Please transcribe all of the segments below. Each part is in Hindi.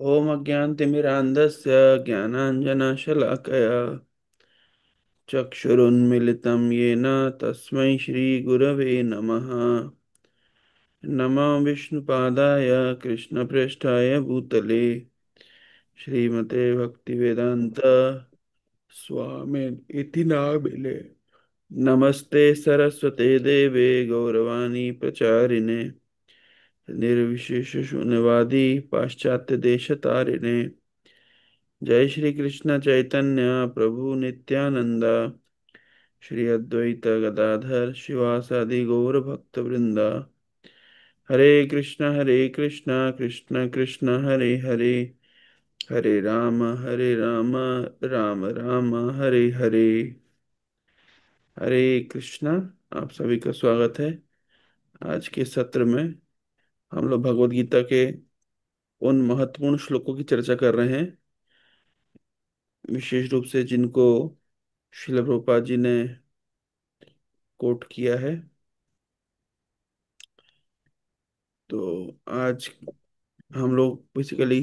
ओम अज्ञानतिमिरान्धस्य ज्ञानाञ्जनशलाकया चक्षुरुन्मिलितं येन तस्मै श्रीगुरवे नमः। नमो विष्णुपादाय कृष्णप्रेष्ठाय भूतले श्रीमते भक्तिवेदान्त स्वामिन् इति नामिने। नमस्ते सरस्वते देवे गौरवाणी प्रचारिणे निर्विशेष शून्यवादी पाश्चात्य देश तारिणे। जय श्री कृष्ण चैतन्य प्रभु नित्यानंद श्री अद्वैत गदाधर शिवासादि गौर भक्त वृंदा। हरे कृष्ण कृष्ण कृष्ण हरे हरे, हरे राम राम राम हरे हरे। हरे कृष्णा। आप सभी का स्वागत है। आज के सत्र में हम लोग भगवत गीता के उन महत्वपूर्ण श्लोकों की चर्चा कर रहे हैं, विशेष रूप से जिनको श्रील प्रभुपाद जी ने कोट किया है। तो आज हम लोग बेसिकली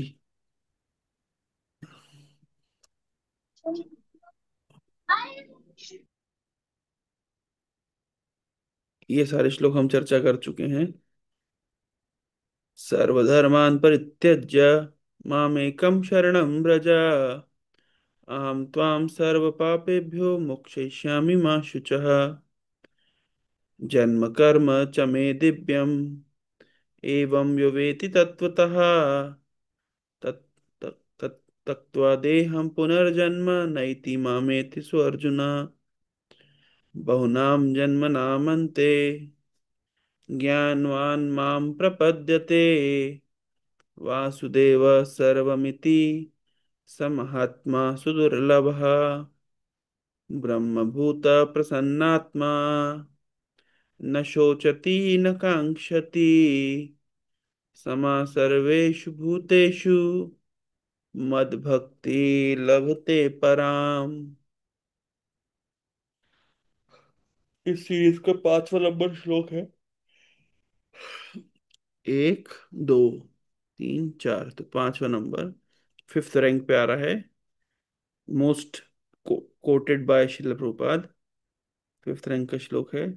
ये सारे श्लोक हम चर्चा कर चुके हैं। सर्वधर्मान् परित्यज्य मामेकं शरणं व्रज, अहं त्वां सर्वपापेभ्यो मोक्षयिष्यामि मा शुचः। जन्म कर्म च मे दिव्यम् एवं यो वेति तत्त्वतः, तत् तत् तत् त्यक्त्वा देहं पुनर्जन्म नैति मामेति सो अर्जुन। बहुनां जन्मनामन्ते ज्ञानवान् मां प्रपद्यते, वासुदेव सर्वमिति स महात्मा सुदुर्लभः। ब्रह्मभूत प्रसन्नात्मा न शोचति न काङ्क्षति, समा सर्वेषु भूतेषु मद्भक्ति लभते पराम। इस सीरीज का पांचवा नंबर श्लोक है। एक, दो, तीन, चार, तो पांचवा नंबर फिफ्थ रैंक पे आ रहा है। मोस्ट कोटेड बाय शिल प्रभुपाद, फिफ्थ रैंक का श्लोक है।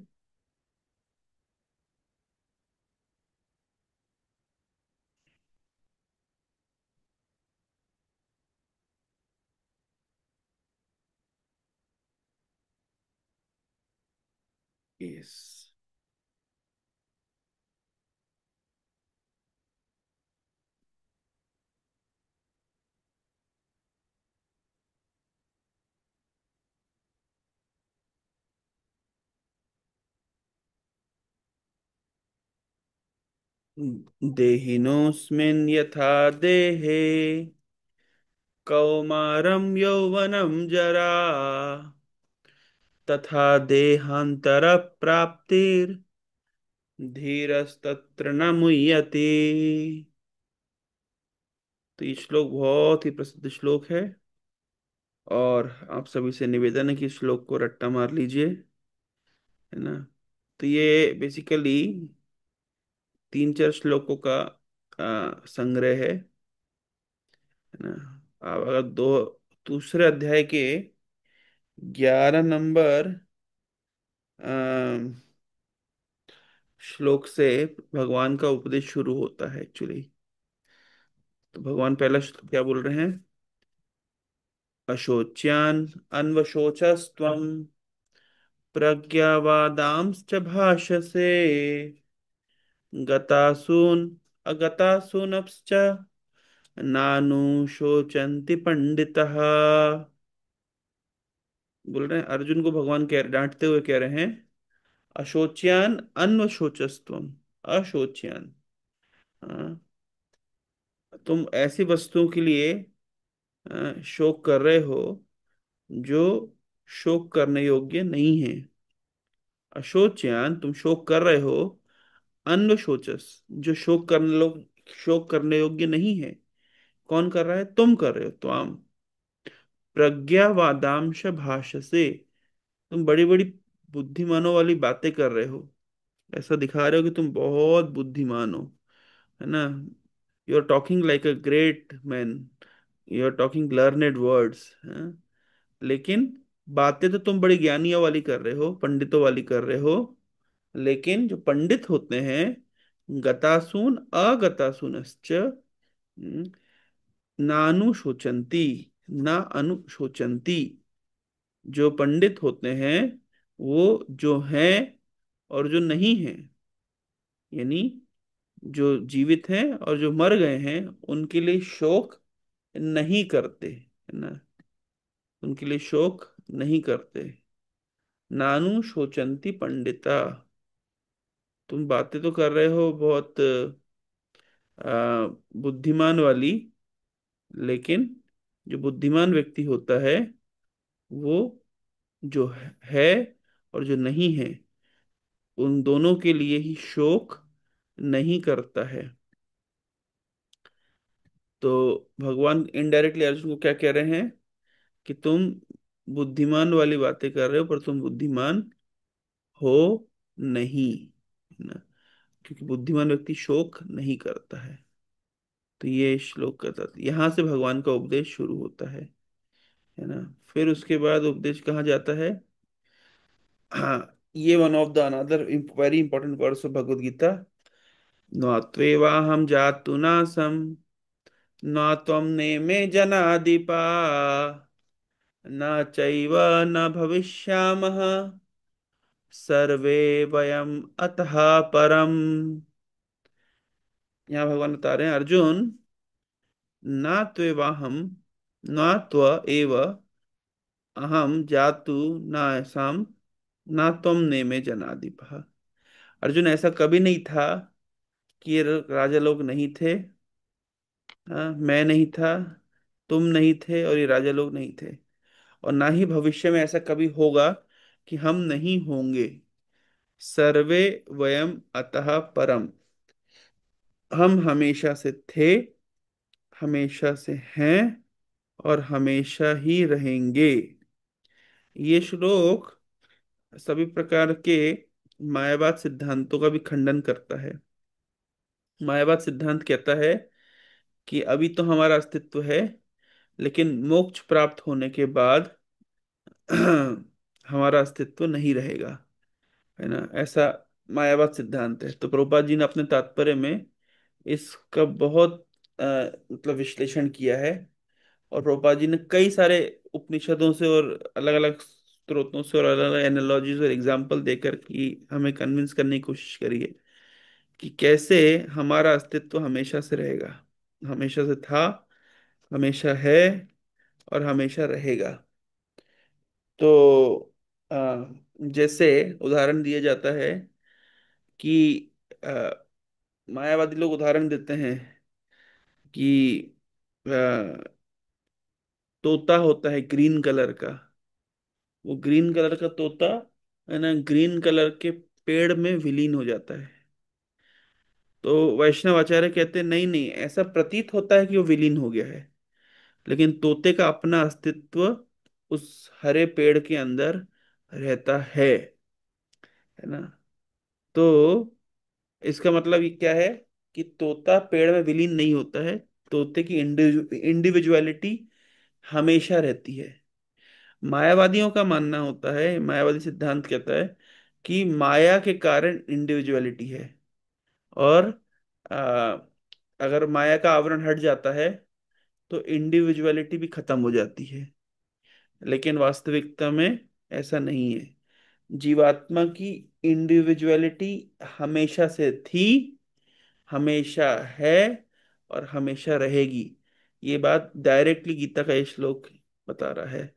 यस। देहिनोऽस्मिन् यथा देहे कौमारं यौवनं जरा, तथा देहान्तरप्राप्तिर् धीरस्तत्र न मुह्यति। तो ये श्लोक बहुत ही प्रसिद्ध श्लोक है, और आप सभी से निवेदन है कि इस श्लोक को रट्टा मार लीजिए, है ना। तो ये बेसिकली तीन चार श्लोकों का संग्रह है ना। आप अगर दो दूसरे अध्याय के 11 नंबर श्लोक से भगवान का उपदेश शुरू होता है एक्चुअली। तो भगवान पहला श्लोक क्या बोल रहे हैं? अशोच्यान अन्वशोचस्त्वं प्रज्ञावादांश्च भाषसे, गतासून अगतासूनश्च नानुशोचन्ति पंडितः। बोल रहे हैं अर्जुन को, भगवान कह डांटते हुए कह रहे हैं, अशोच्यान अन्वशोचस्त्वम। अशोच्यान, हाँ, तुम ऐसी वस्तुओं के लिए शोक कर रहे हो जो शोक करने योग्य नहीं है। अशोच्यान, तुम शोक कर रहे हो। अन्वशोचस, जो शोक करने योग्य नहीं है। कौन कर रहा है? तुम कर रहे हो। तो आम प्रज्ञावादांश भाषसे, तुम बड़ी बड़ी बुद्धिमानों वाली बातें कर रहे हो। ऐसा दिखा रहे हो कि तुम बहुत बुद्धिमान हो, है ना। You are talking like a great man, you are talking learned words. लेकिन बातें तो तुम बड़ी ज्ञानियों वाली कर रहे हो, पंडितों वाली कर रहे हो, लेकिन जो पंडित होते हैं, गतासून अगतासूनश्च, नानुशोचंती, ना अनुशोचंती। जो पंडित होते हैं वो जो हैं और जो नहीं हैं, यानी जो जीवित हैं और जो मर गए हैं, उनके लिए शोक नहीं करते, है ना, उनके लिए शोक नहीं करते। नानु शोचंती पंडिता। तुम बातें तो कर रहे हो बहुत बुद्धिमान वाली, लेकिन जो बुद्धिमान व्यक्ति होता है वो जो है और जो नहीं है, उन दोनों के लिए ही शोक नहीं करता है। तो भगवान इनडायरेक्टली अर्जुन को क्या कह रहे हैं कि तुम बुद्धिमान वाली बातें कर रहे हो, पर तुम बुद्धिमान हो नहीं, है ना, क्योंकि बुद्धिमान व्यक्ति शोक नहीं करता है। तो ये श्लोक का था, यहाँ से भगवान का उपदेश शुरू होता है ना। फिर उसके बाद उपदेश कहाँ जाता है? हाँ, ये one of the another very important words of Bhagavad Gita. न त्वेवाहम जातु नासम, न त्वं नेमे जनाधिपा, न चैव न भविष्यामः, सर्वे वयम अतः परम। यहाँ भगवान बता रहे हैं, अर्जुन, न त्वेवाहम, न त्व एव अहम जातु न ऐसाम, न त्वं नेमे जनाधिपः। अर्जुन, ऐसा कभी नहीं था कि ये राजा लोग नहीं थे। हाँ, मैं नहीं था, तुम नहीं थे, और ये राजा लोग नहीं थे। और ना ही भविष्य में ऐसा कभी होगा कि हम नहीं होंगे। सर्वे वयम अतः परम। हम हमेशा से थे, हमेशा से हैं, और हमेशा ही रहेंगे। ये श्लोक सभी प्रकार के मायावाद सिद्धांतों का भी खंडन करता है। मायावाद सिद्धांत कहता है कि अभी तो हमारा अस्तित्व है, लेकिन मोक्ष प्राप्त होने के बाद हमारा अस्तित्व नहीं रहेगा, है ना, ऐसा मायावाद सिद्धांत है। तो प्रभुपाद जी ने अपने तात्पर्य में इसका बहुत मतलब विश्लेषण किया है। और प्रभुपाद जी ने कई सारे उपनिषदों से और अलग अलग स्रोतों से और अलग अलग एनालॉजीज और एग्जाम्पल देकर की हमें कन्विंस करने की कोशिश करी है कि कैसे हमारा अस्तित्व हमेशा से रहेगा, हमेशा से था, हमेशा है, और हमेशा रहेगा। तो अ, जैसे उदाहरण दिया जाता है कि अ, मायावादी लोग उदाहरण देते हैं कि तोता होता है ग्रीन कलर का, वो ग्रीन कलर का तोता, है ना, ग्रीन कलर के पेड़ में विलीन हो जाता है। तो वैष्णव आचार्य कहते हैं नहीं नहीं, ऐसा प्रतीत होता है कि वो विलीन हो गया है, लेकिन तोते का अपना अस्तित्व उस हरे पेड़ के अंदर रहता है ना। तो इसका मतलब ये क्या है कि तोता पेड़ में विलीन नहीं होता है, तोते की इंडिविजुअलिटी हमेशा रहती है। मायावादियों का मानना होता है, मायावादी सिद्धांत कहता है कि माया के कारण इंडिविजुअलिटी है, और आ, अगर माया का आवरण हट जाता है तो इंडिविजुअलिटी भी खत्म हो जाती है। लेकिन वास्तविकता में ऐसा नहीं है। जीवात्मा की इंडिविजुअलिटी हमेशा से थी, हमेशा है, और हमेशा रहेगी। ये बात डायरेक्टली गीता का ये श्लोक बता रहा है।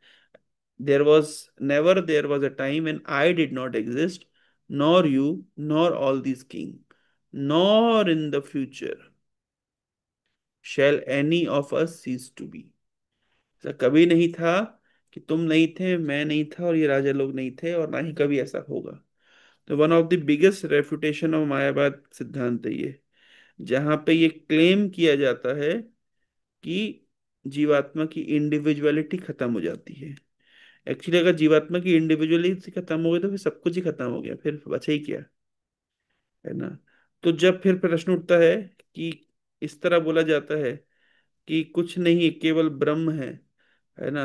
There was a time when I did not exist, nor you, nor all these king, nor in the future shall any of us cease to be। ऐसा कभी नहीं था कि तुम नहीं थे, मैं नहीं था, और ये राजा लोग नहीं थे, और ना ही कभी ऐसा होगा। तो one of the biggest refutation of मायावाद सिद्धांत है ये, जहां पे ये क्लेम किया जाता है कि जीवात्मा की इंडिविजुअलिटी खत्म हो जाती है। एक्चुअली अगर जीवात्मा की इंडिविजुअलिटी खत्म हो गई तो फिर सब कुछ ही खत्म हो गया, फिर बचा ही क्या, है ना। तो जब फिर प्रश्न उठता है कि इस तरह बोला जाता है कि कुछ नहीं, केवल ब्रह्म है ना,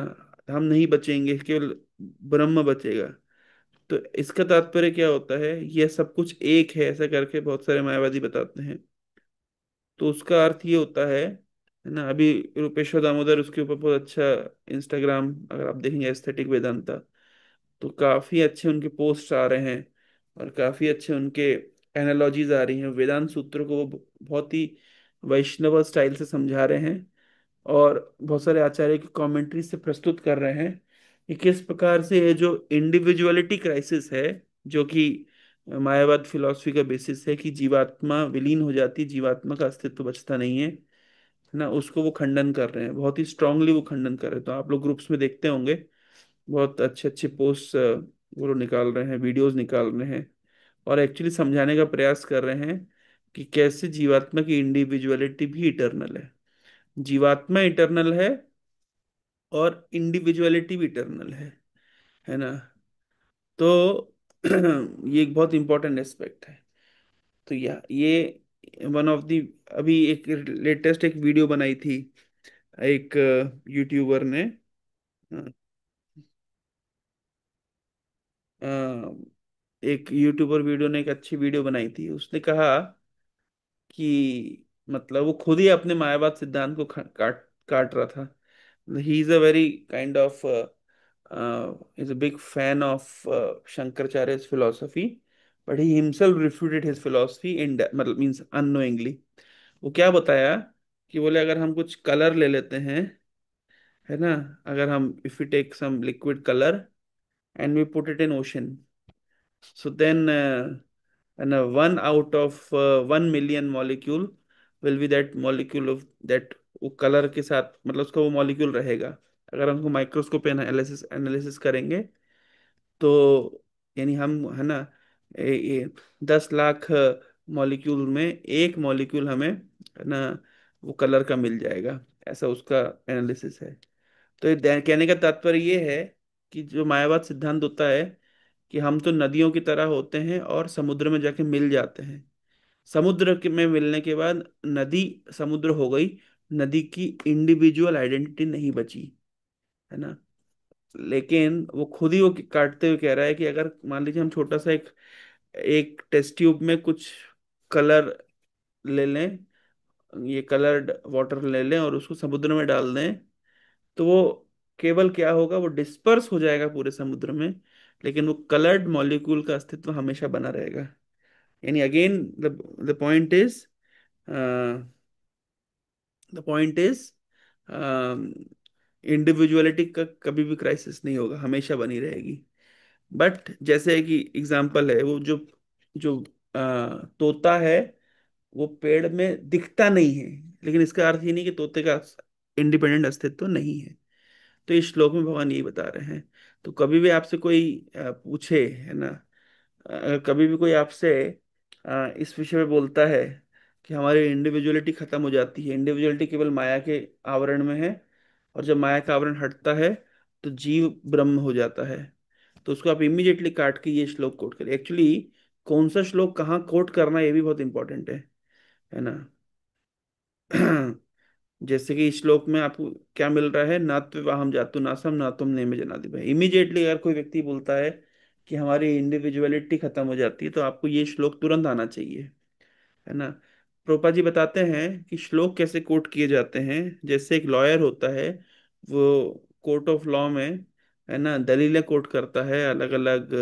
हम नहीं बचेंगे, केवल ब्रह्म बचेगा। तो इसका तात्पर्य क्या होता है, यह सब कुछ एक है, ऐसा करके बहुत सारे मायावादी बताते हैं। तो उसका अर्थ ये होता है ना। अभी रूपेश्वर दामोदर, उसके ऊपर बहुत अच्छा इंस्टाग्राम अगर आप देखेंगे, एस्थेटिक वेदांता, तो काफी अच्छे उनके पोस्ट आ रहे हैं, और काफी अच्छे उनके एनालॉजीज आ रही हैं। वेदांत सूत्रों को वो बहुत ही वैष्णव स्टाइल से समझा रहे हैं, और बहुत सारे आचार्य की कमेंट्री से प्रस्तुत कर रहे हैं कि किस प्रकार से ये जो इंडिविजुअलिटी क्राइसिस है, जो कि मायावाद फिलॉसफी का बेसिस है कि जीवात्मा विलीन हो जाती है, जीवात्मा का अस्तित्व बचता नहीं है ना, उसको वो खंडन कर रहे हैं, बहुत ही स्ट्रांगली वो खंडन कर रहे हैं। तो आप लोग ग्रुप्स में देखते होंगे, बहुत अच्छे अच्छे पोस्ट वो लोग निकाल रहे हैं, वीडियोस निकाल रहे हैं, और एक्चुअली समझाने का प्रयास कर रहे हैं कि कैसे जीवात्मा की इंडिविजुअलिटी भी इटर्नल है। जीवात्मा इटर्नल है, और इंडिविजुअलिटी भी इटर्नल है ना। तो ये एक बहुत इंपॉर्टेंट एस्पेक्ट है। तो ये वन ऑफ दी, अभी एक लेटेस्ट एक वीडियो बनाई थी एक यूट्यूबर ने। अ, एक यूट्यूबर वीडियो ने एक अच्छी वीडियो बनाई थी, उसने कहा कि मतलब वो खुद ही अपने मायावाद सिद्धांत को काट काट रहा था। He is a very kind of is a big fan of Shankaracharya's philosophy, but he himself refuted his philosophy in मतलब मीन्स unknowingly। वो क्या बताया कि बोले अगर हम कुछ कलर ले लेते हैं, है ना, अगर हम if we take some liquid colour and we put it in ocean, so then and 1 out of 1 million molecule will be that molecule of that, वो कलर के साथ मतलब उसका वो मॉलिक्यूल रहेगा। अगर हम उसको माइक्रोस्कोप एनालिसिस एनालिसिस करेंगे, तो यानी हम, है ना, 10 लाख मॉलिक्यूल में एक मॉलिक्यूल हमें, है ना, वो कलर का मिल जाएगा, ऐसा उसका एनालिसिस है। तो ये कहने का तात्पर्य ये है कि जो मायावाद सिद्धांत होता है कि हम तो नदियों की तरह होते हैं और समुद्र में जाके मिल जाते हैं। में मिलने के बाद नदी समुद्र हो गई, नदी की इंडिविजुअल आइडेंटिटी नहीं बची, है ना। लेकिन वो खुद ही वो काटते हुए कह रहा है कि अगर मान लीजिए हम छोटा सा एक एक टेस्ट ट्यूब में कुछ कलर ले लें, ये कलर्ड वाटर ले लें और उसको समुद्र में डाल दें, तो वो केवल क्या होगा, वो डिस्पर्स हो जाएगा पूरे समुद्र में, लेकिन वो कलर्ड मॉलिक्यूल का अस्तित्व हमेशा बना रहेगा। यानी again the point is, the point is individuality का कभी भी क्राइसिस नहीं होगा, हमेशा बनी रहेगी। बट जैसे कि एग्जांपल है, वो जो जो तोता है, वो पेड़ में दिखता नहीं है, लेकिन इसका अर्थ ये नहीं कि तोते का इंडिपेंडेंट अस्तित्व नहीं है। तो इस श्लोक में भगवान यही बता रहे हैं। तो कभी भी आपसे कोई पूछे, है ना, कभी भी कोई आपसे इस विषय में बोलता है कि हमारी इंडिविजुअलिटी खत्म हो जाती है, इंडिविजुअलिटी केवल माया के आवरण में है, और जब माया का आवरण हटता है तो जीव ब्रह्म हो जाता है, तो उसको आप इमीडिएटली काट के ये श्लोक कोट करें। एक्चुअली कौन सा श्लोक कहाँ कोट करना, ये भी बहुत इंपॉर्टेंट है ना। जैसे कि इस श्लोक में आपको क्या मिल रहा है, ना तो हम जातु नासम ना तुम नेम जनादि भाई। इमीडिएटली अगर कोई व्यक्ति बोलता है कि हमारी इंडिविजुअलिटी खत्म हो जाती है, तो आपको ये श्लोक तुरंत आना चाहिए, है ना। प्रोपा जी बताते हैं कि श्लोक कैसे कोट किए जाते हैं। जैसे एक लॉयर होता है, वो कोर्ट ऑफ लॉ में, है ना, दलीलें कोट करता है, अलग अलग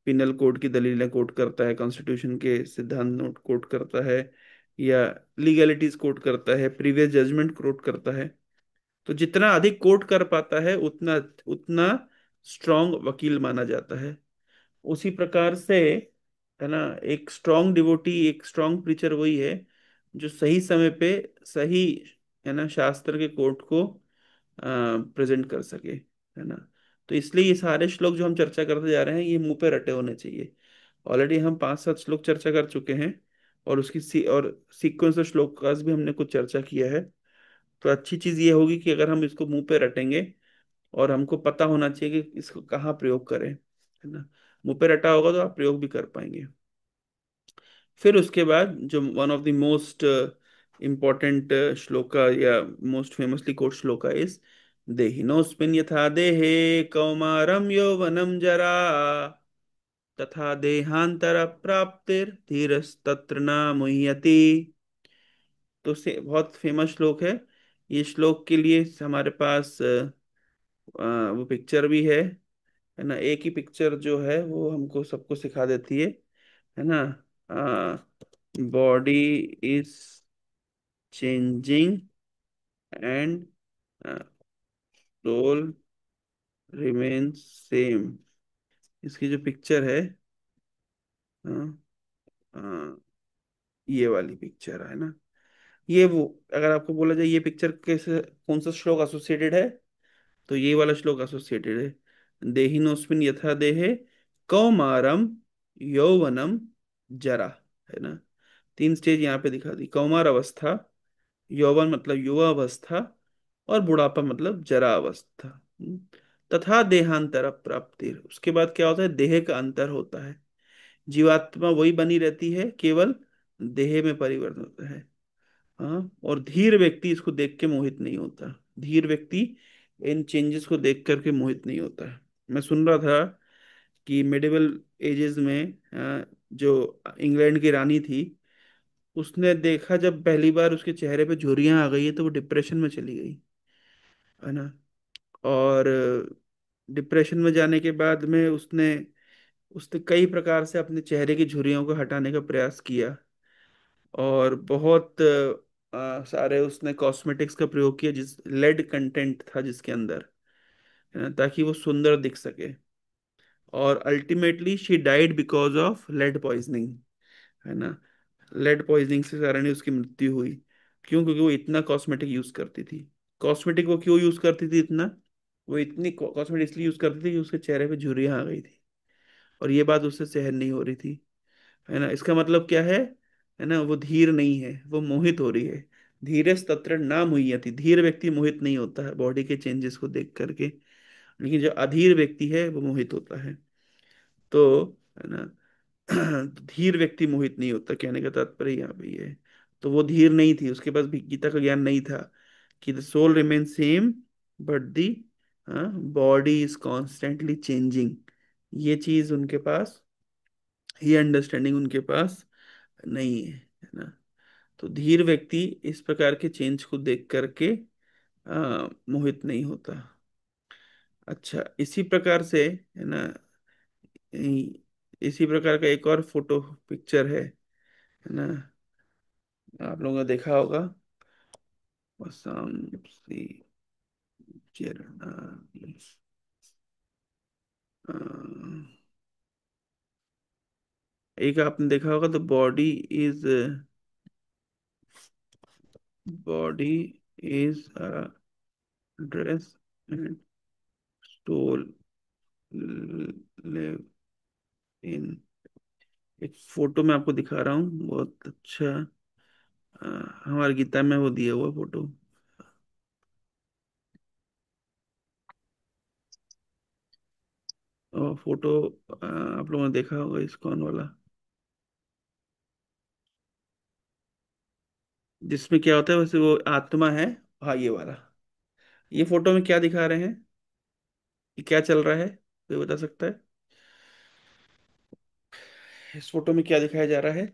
पिनल कोड की दलीलें कोट करता है, कॉन्स्टिट्यूशन के सिद्धांत नोट कोट करता है, या लीगैलिटीज कोट करता है, प्रीवियस जजमेंट कोट करता है। तो जितना अधिक कोट कर पाता है, उतना उतना स्ट्रांग वकील माना जाता है। उसी प्रकार से, है ना, एक स्ट्रांग डिवोटी, एक स्ट्रांग प्रीचर वही है जो सही समय पे सही, है ना, शास्त्र के कोट को प्रेजेंट कर सके, है ना। तो इसलिए ये सारे श्लोक जो हम चर्चा करते जा रहे हैं, ये मुंह पे रटे होने चाहिए। ऑलरेडी हम 5-7 श्लोक चर्चा कर चुके हैं, और और सीक्वेंस ऑफ श्लोक का भी हमने कुछ चर्चा किया है। तो अच्छी चीज ये होगी कि अगर हम इसको मुंह पे रटेंगे, और हमको पता होना चाहिए कि इसको कहाँ प्रयोग करें, है ना। मुंह पे रटा होगा तो आप प्रयोग भी कर पाएंगे। फिर उसके बाद जो one of the most important shloka या most famously quote shloka is देहिनोऽस्मिन् यथा देहे कौमारं यौवनं जरा तथा देहांतर प्राप्तिर्धीरस्तत्र न मुह्यति। तो से बहुत फेमस श्लोक है। ये श्लोक के लिए हमारे पास वो पिक्चर भी है ना। एक ही पिक्चर जो है वो हमको सबको सिखा देती है ना। Body is changing and soul remains same. इसकी जो पिक्चर है, अ, अ, ये वाली पिक्चर है ना। ये वो, अगर आपको बोला जाए ये पिक्चर कैसे कौन सा श्लोक एसोसिएटेड है, तो ये वाला श्लोक एसोसिएटेड है। देहिनोस्मिन यथा देहे कौमारम यौवनम जरा, है ना। तीन स्टेज यहाँ पे दिखा दी। कौमार अवस्था, यौवन मतलब युवा अवस्था, और बुढ़ापा मतलब जरा अवस्था। तथा देहांतर प्राप्ति, उसके बाद क्या होता है, देह का अंतर होता है। जीवात्मा वही बनी रहती है, केवल देह में परिवर्तन होता है। हाँ, और धीर व्यक्ति इसको देख के मोहित नहीं होता। धीर व्यक्ति इन चेंजेस को देख करके मोहित नहीं होता है। मैं सुन रहा था कि मेडिवल एजेस में जो इंग्लैंड की रानी थी, उसने देखा जब पहली बार उसके चेहरे पे झुर्रियां आ गई है तो वो डिप्रेशन में चली गई, है ना। और डिप्रेशन में जाने के बाद में उसने उसने कई प्रकार से अपने चेहरे की झुर्रियों को हटाने का प्रयास किया, और बहुत सारे उसने कॉस्मेटिक्स का प्रयोग किया जिस लेड कंटेंट था जिसके अंदर, है ना, ताकि वो सुंदर दिख सके। और ultimately she died because of lead poisoning, है ना। लेड पॉइजनिंग से कारण ही उसकी मृत्यु हुई। क्यों? क्योंकि वो इतना कॉस्मेटिक यूज करती थी। कॉस्मेटिक वो क्यों यूज करती थी इतना? वो इतनी कॉस्मेटिक इसलिए यूज करती थी कि उसके चेहरे पे झुर्रियां आ गई थी, और ये बात उससे सहन नहीं हो रही थी, है ना। इसका मतलब क्या है ना, वो धीर नहीं है, वो मोहित हो रही है। धीरज तत्र ना मुह्यति, धीर व्यक्ति मोहित नहीं होता है बॉडी के चेंजेस को देख करके, लेकिन जो अधीर व्यक्ति है वो मोहित होता है। तो, है ना, तो धीर व्यक्ति मोहित नहीं होता, कहने का तात्पर्य यहाँ पे ये है। तो वो धीर नहीं थी, उसके पास भी गीता का ज्ञान नहीं था कि the soul remain same but the body is constantly changing. ये चीज उनके पास, ये अंडरस्टैंडिंग उनके पास नहीं है ना। तो धीर व्यक्ति इस प्रकार के चेंज को देख करके मोहित नहीं होता। अच्छा, इसी प्रकार से, है ना, इसी प्रकार का एक और फोटो पिक्चर है ना, आप लोगों ने देखा होगा। वसांसी चिरनानी, अ, एक आपने देखा होगा, the body is a dress and stall live in. एक फोटो मैं आपको दिखा रहा हूँ, बहुत अच्छा। अ, हमारी गीता में वो दिया हुआ फोटो, और फोटो आप लोगों ने देखा होगा, इस्कॉन वाला, जिसमें क्या होता है, वैसे वो आत्मा है। हाँ, ये वाला। ये फोटो में क्या दिखा रहे हैं, ये क्या चल रहा है, कोई बता सकता है? इस फोटो में क्या दिखाया जा रहा है?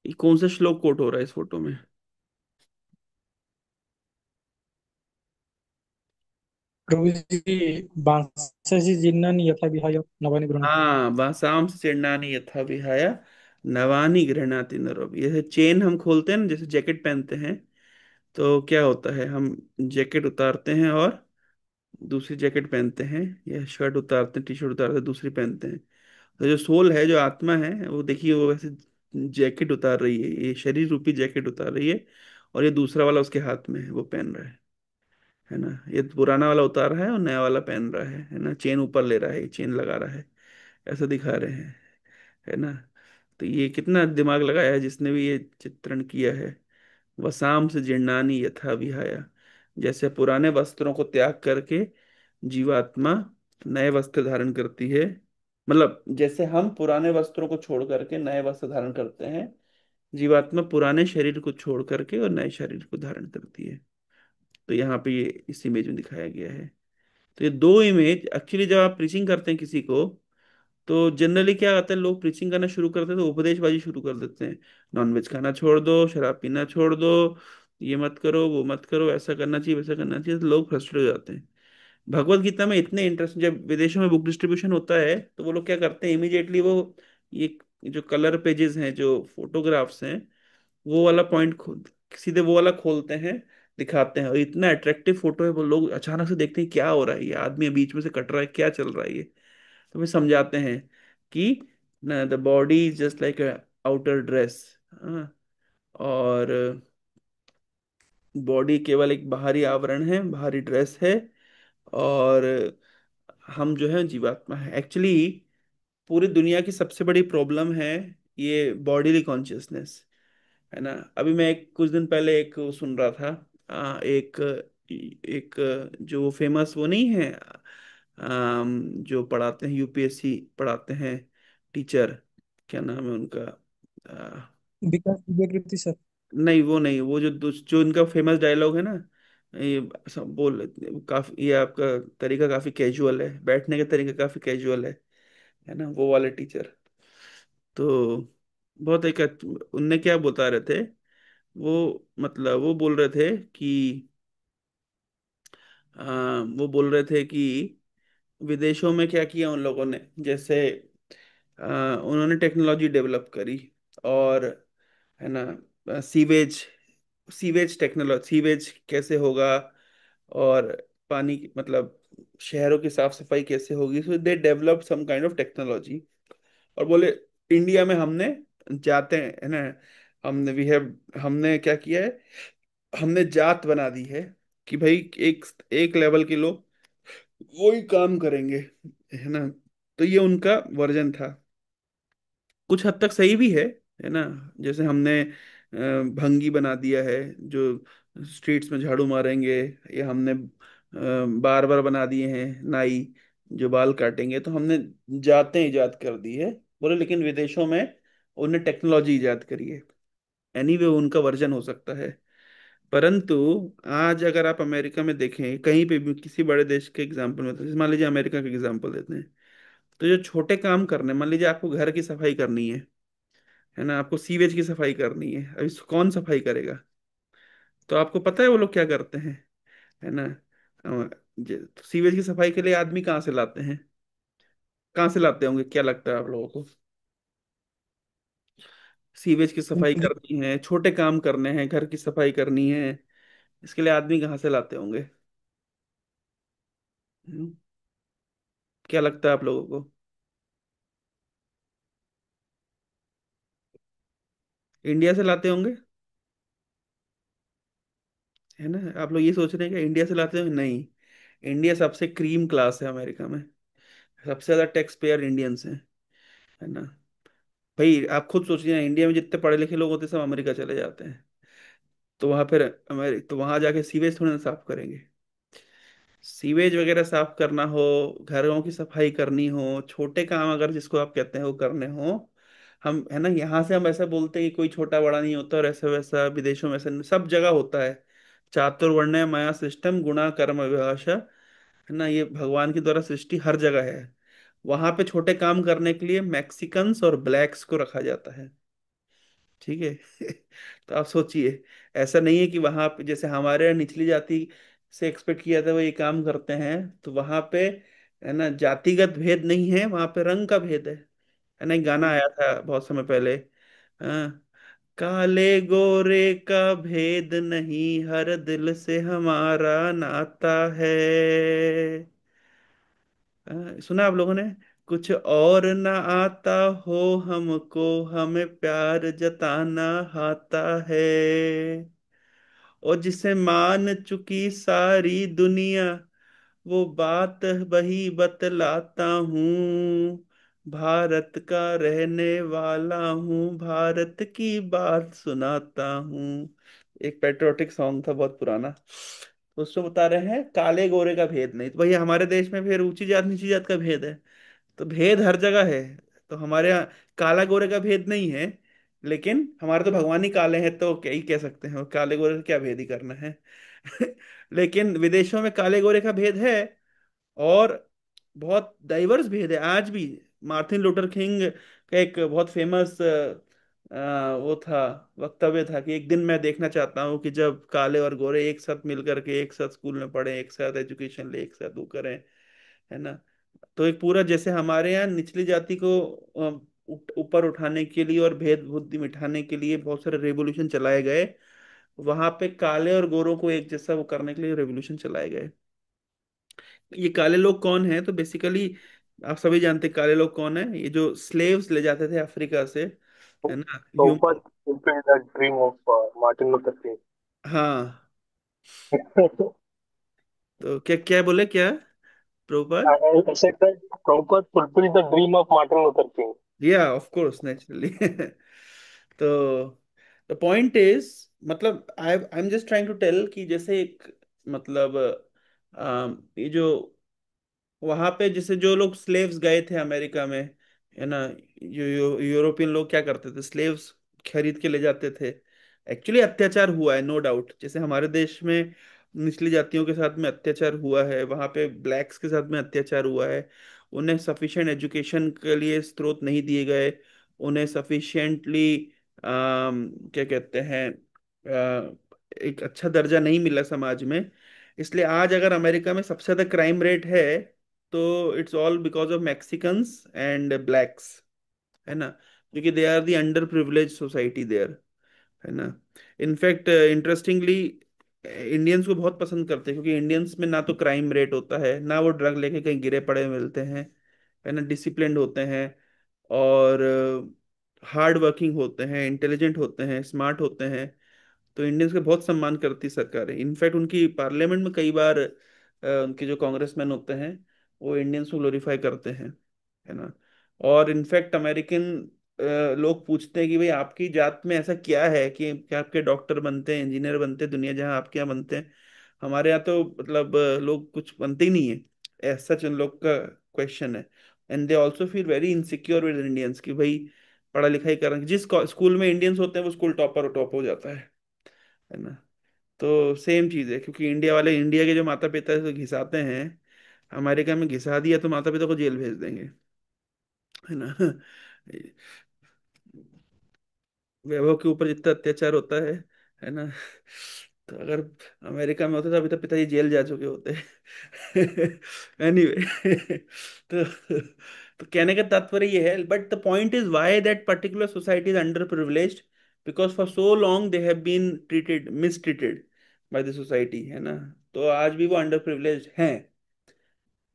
ये कौन सा श्लोक कोट हो रहा है इस फोटो में? प्रभु जी, बांसुरी जिन्नानि यथा विहाय नवानि गृह्णाति। हाँ, बासाम से चिरणानी यथा विहाय नवानी गृह्णाति नरोपि। जैसे चेन हम खोलते हैं ना, जैसे जैकेट पहनते हैं, तो क्या होता है, हम जैकेट उतारते हैं और दूसरी जैकेट पहनते हैं, या शर्ट उतारते हैं, टी शर्ट उतारते हैं, दूसरी पहनते हैं। तो जो सोल है, जो आत्मा है, वो देखिए वो वैसे जैकेट उतार रही है, ये शरीर रूपी जैकेट उतार रही है, और ये दूसरा वाला उसके हाथ में है, वो पहन रहा है ना। ये पुराना वाला उतार रहा है और नया वाला पहन रहा है ना। चेन ऊपर ले रहा है, चेन लगा रहा है, ऐसा दिखा रहे हैं, है ना। तो ये कितना दिमाग लगाया है जिसने भी ये चित्रण किया है। वसाम से जीर्णानि यथा विहाया, जैसे पुराने वस्त्रों को त्याग करके जीवात्मा नए वस्त्र धारण करती है, मतलब जैसे हम पुराने वस्त्रों को छोड़ करके नए वस्त्र धारण करते हैं, जीवात्मा पुराने शरीर को छोड़ करके और नए शरीर को धारण करती है। तो यहाँ पे ये इस इमेज में दिखाया गया है। तो ये दो इमेज एक्चुअली, जब आप प्रीचिंग करते हैं किसी को, तो जनरली क्या होता है, लोग प्रीचिंग करना शुरू करते हैं तो उपदेशबाजी शुरू कर देते हैं। नॉनवेज खाना छोड़ दो, शराब पीना छोड़ दो, ये मत करो, वो मत करो, ऐसा करना चाहिए, वैसा करना चाहिए, तो लोग फ्रस्ट्रेट हो जाते हैं। भगवत गीता में इतने इंटरेस्ट, जब विदेशों में बुक डिस्ट्रीब्यूशन होता है तो वो लोग क्या करते हैं, इमीडिएटली वो ये जो कलर पेजेस हैं, जो फोटोग्राफ्स हैं, वो वाला पॉइंट खोल, सीधे वो वाला खोलते हैं, दिखाते हैं। और इतना अट्रैक्टिव फोटो है, वो लोग अचानक से देखते हैं क्या हो रहा है, ये आदमी बीच में से कट रहा है, क्या चल रहा है ये। तो फिर समझाते हैं कि the body is just like outer dress, और बॉडी केवल एक बाहरी आवरण है, बाहरी ड्रेस है, और हम जो है जीवात्मा है एक्चुअली। पूरी दुनिया की सबसे बड़ी प्रॉब्लम है ये बॉडीली कॉन्शियसनेस, है ना। अभी मैं एक कुछ दिन पहले एक वो सुन रहा था, एक एक जो फेमस वो नहीं है, जो पढ़ाते हैं यूपीएससी पढ़ाते हैं, टीचर, क्या नाम है उनका, विकास दिव्यकृति सर। नहीं वो नहीं, वो जो जो इनका फेमस डायलॉग है ना, ये सब बोल, काफी ये आपका तरीका काफी कैजुअल है, बैठने का तरीका काफी कैजुअल है ना, वो वाले टीचर। तो बहुत एक उनने क्या बता रहे थे, वो मतलब वो बोल रहे थे कि वो बोल रहे थे कि विदेशों में क्या किया उन लोगों ने, जैसे उन्होंने टेक्नोलॉजी डेवलप करी, और है ना, सीवेज, सीवेज टेक्नोलॉजी, सीवेज कैसे होगा, और पानी मतलब शहरों की साफ सफाई कैसे होगी, so they develop some kind of technology. और बोले इंडिया में हमने जाते हैं, है ना, हमने वी हैव, हमने क्या किया है, हमने जात बना दी है कि भाई एक एक लेवल के लोग वही काम करेंगे, है ना। तो ये उनका वर्जन था, कुछ हद तक सही भी है ना। जैसे हमने भंगी बना दिया है, जो स्ट्रीट्स में झाड़ू मारेंगे, या हमने बार बार बना दिए हैं नाई, जो बाल काटेंगे, तो हमने जातें इजाद कर दी है। बोले लेकिन विदेशों में उन्हें टेक्नोलॉजी इजाद करी है। एनीवे उनका वर्जन हो सकता है, परंतु आज अगर आप अमेरिका में देखें, कहीं पे भी किसी बड़े देश के एग्जाम्पल में, तो जैसे मान लीजिए अमेरिका का एग्जाम्पल देते हैं, तो जो छोटे काम करने, मान लीजिए आपको घर की सफाई करनी है ना, आपको सीवेज की सफाई करनी है, अभी कौन सफाई करेगा? तो आपको पता है वो लोग क्या करते हैं, है ना। तो सीवेज की सफाई के लिए आदमी कहाँ से लाते हैं, कहाँ से लाते होंगे, क्या लगता है आप लोगों को? सीवेज की सफाई मुझे करनी है, छोटे काम करने हैं, घर की सफाई करनी है, इसके लिए आदमी कहाँ से लाते होंगे? हम्म, क्या लगता है आप लोगों को? इंडिया से लाते होंगे, है ना। आप लोग ये सोच रहे हैं कि इंडिया से लाते होंगे, नहीं। इंडिया सबसे क्रीम क्लास है अमेरिका में, सबसे ज्यादा टैक्स पेयर इंडियंस हैं, है ना। भाई आप खुद सोचिए ना, इंडिया में जितने पढ़े लिखे लोग होते हैं सब अमेरिका चले जाते हैं, तो वहां फिर तो वहां जाके सीवेज थोड़ी ना साफ करेंगे। सीवेज वगैरह साफ करना हो, घरों की सफाई करनी हो, छोटे काम अगर जिसको आप कहते हैं वो करने हो, हम, है ना, यहाँ से हम ऐसा बोलते हैं कि कोई छोटा बड़ा नहीं होता, और ऐसा वैसा विदेशों में ऐसा नहीं, सब जगह होता है। चातुर्वर्ण्य माया सिस्टम गुणा कर्म विभाषा, है ना, ये भगवान के द्वारा सृष्टि हर जगह है। वहां पे छोटे काम करने के लिए मैक्सिकन्स और ब्लैक्स को रखा जाता है, ठीक है। तो आप सोचिए, ऐसा नहीं है कि वहां पे जैसे हमारे यहाँ निचली जाति से एक्सपेक्ट किया था वो ये काम करते हैं, तो वहां पे, है ना, जातिगत भेद नहीं है, वहां पे रंग का भेद है ना। एक गाना आया था बहुत समय पहले, हाँ, काले गोरे का भेद नहीं, हर दिल से हमारा नाता है। सुना आप लोगों ने? कुछ और ना आता हो हमको, हमें प्यार जताना आता है, और जिसे मान चुकी सारी दुनिया, वो बात वही बतलाता हूँ, भारत का रहने वाला हूँ, भारत की बात सुनाता हूँ। एक पेट्रियोटिक सॉन्ग था बहुत पुराना, तो उसमें बता रहे हैं काले गोरे का भेद नहीं, तो भैया हमारे देश में फिर ऊंची जात नीची जात का भेद है। तो भेद हर जगह है। तो हमारे यहाँ काला गोरे का भेद नहीं है, लेकिन हमारे तो भगवान ही काले हैं, तो क्या ही कह सकते हैं, काले गोरे का क्या भेद ही करना है। लेकिन विदेशों में काले गोरे का भेद है, और बहुत डाइवर्स भेद है आज भी। मार्टिन लूथर किंग का एक बहुत फेमस वो था, वक्तव्य था कि एक दिन मैं देखना चाहता हूँ कि जब काले और गोरे एक साथ मिल करके एक साथ स्कूल में पढ़े, एक साथ एजुकेशन ले, एक साथ वो करें, है ना। तो एक पूरा, जैसे हमारे यहाँ निचली जाति को ऊपर उठाने के लिए और भेद बुद्धि मिटाने के लिए बहुत सारे रेवोल्यूशन चलाए गए, वहां पे काले और गोरों को एक जैसा वो करने के लिए रेवोल्यूशन चलाए गए। ये काले लोग कौन है, तो बेसिकली आप सभी जानते हैं काले लोग कौन है। ये जो स्लेव्स ले जाते थे अफ्रीका से, है ना, human. Prabhupada fulfilled the dream of Martin Luther King. हाँ, तो क्या क्या बोले क्या, Prabhupada? I said that Prabhupada fulfilled the dream of Martin Luther King. या ऑफ कोर्स, नेचुरली। तो द पॉइंट इज, मतलब I am just trying to tell कि जैसे एक, मतलब ये जो वहां पे जैसे जो लोग स्लेव्स गए थे अमेरिका में, है ना, यूरोपियन लोग क्या करते थे, स्लेव्स खरीद के ले जाते थे। एक्चुअली अत्याचार हुआ है, नो डाउट, जैसे हमारे देश में निचली जातियों के साथ में अत्याचार हुआ है, वहां पे ब्लैक्स के साथ में अत्याचार हुआ है। उन्हें सफिशिएंट एजुकेशन के लिए स्रोत नहीं दिए गए, उन्हें सफिशिएंटली क्या कहते हैं, एक अच्छा दर्जा नहीं मिला समाज में। इसलिए आज अगर अमेरिका में सबसे ज्यादा क्राइम रेट है, तो it's all because of Mexicans and blacks, है ना, क्योंकि they are the under privilege society there, है ना। इनफैक्ट इंटरेस्टिंगली इंडियंस को बहुत पसंद करते हैं, क्योंकि इंडियंस में ना तो क्राइम रेट होता है, ना वो ड्रग लेके कहीं गिरे पड़े मिलते हैं, है ना, डिसिप्लिन्ड होते हैं, और हार्ड वर्किंग होते हैं, इंटेलिजेंट होते हैं, स्मार्ट होते हैं। तो इंडियंस का बहुत सम्मान करती सरकार है। इनफैक्ट उनकी पार्लियामेंट में कई बार उनके जो कांग्रेसमैन होते हैं वो इंडियंस को ग्लोरीफाई करते हैं, है ना। और इनफैक्ट अमेरिकन लोग पूछते हैं कि भाई आपकी जात में ऐसा क्या है कि आपके डॉक्टर बनते हैं, इंजीनियर बनते हैं, दुनिया जहां आपके यहाँ बनते हैं, हमारे यहाँ तो मतलब लोग कुछ बनते ही नहीं है। ऐसा उन लोग का क्वेश्चन है। And they also feel very insecure with Indians कि भाई पढ़ा लिखाई कर, जिस स्कूल में इंडियंस होते हैं वो स्कूल टॉपर टॉप हो जाता है ना। तो सेम चीज है, क्योंकि इंडिया वाले, इंडिया के जो माता पिता से घिसाते हैं, अमेरिका में घिसा दिया तो माता पिता को जेल भेज देंगे, है ना। वैभव के ऊपर जितना अत्याचार होता है ना, तो अगर अमेरिका में होता तो अभी तो पिताजी जेल जा चुके होते। एनीवे, तो कहने का तात्पर्य ये है, but the point is why that particular society is underprivileged, because for so long they have been treated, mistreated by the society, है ना। तो आज भी वो अंडर प्रिविलेज्ड हैं।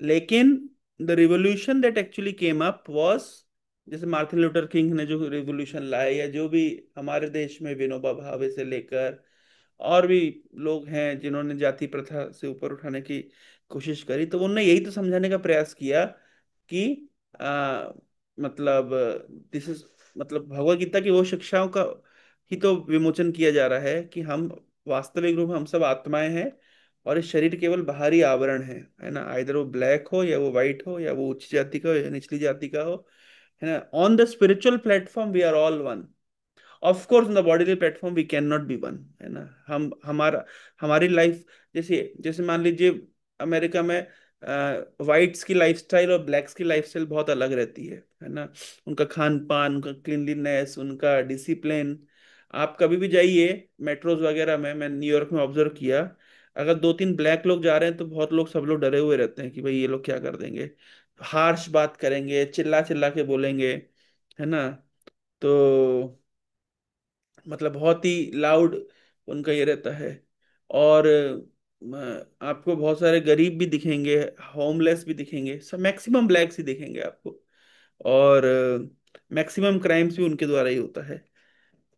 लेकिन the revolution that actually came up was, जैसे मार्टिन लूथर किंग ने जो रिवोल्यूशन लाया, या जो भी हमारे देश में विनोबा भावे से लेकर और भी लोग हैं जिन्होंने जाति प्रथा से ऊपर उठाने की कोशिश करी, तो उन्होंने यही तो समझाने का प्रयास किया कि मतलब दिस इज, मतलब भगवत गीता की वो शिक्षाओं का ही तो विमोचन किया जा रहा है कि हम वास्तविक रूप में हम सब आत्माएं हैं, और इस शरीर केवल बाहरी आवरण है ना, आइदर वो ब्लैक हो या वो वाइट हो, या वो उच्च जाति का हो या निचली जाति का हो, है ना। On the spiritual platform we are all one. Of course on the bodily platform we can not be one, है ना। हम हमारा हमारी लाइफ, जैसे जैसे मान लीजिए अमेरिका में वाइट्स की लाइफस्टाइल और ब्लैक्स की लाइफस्टाइल बहुत अलग रहती है ना। उनका खान पान, उनका क्लीनलीनेस, उनका डिसिप्लिन, आप कभी भी जाइए मेट्रोज वगैरह में, मैं न्यूयॉर्क में ऑब्जर्व किया, अगर दो तीन ब्लैक लोग जा रहे हैं तो बहुत लोग, सब लोग डरे हुए रहते हैं कि भाई ये लोग क्या कर देंगे, हार्श बात करेंगे, चिल्ला चिल्ला के बोलेंगे, है ना। तो मतलब बहुत ही लाउड उनका ये रहता है। और आपको बहुत सारे गरीब भी दिखेंगे, होमलेस भी दिखेंगे, सब मैक्सिमम ब्लैक्स ही दिखेंगे आपको। और मैक्सिमम क्राइम्स भी उनके द्वारा ही होता है।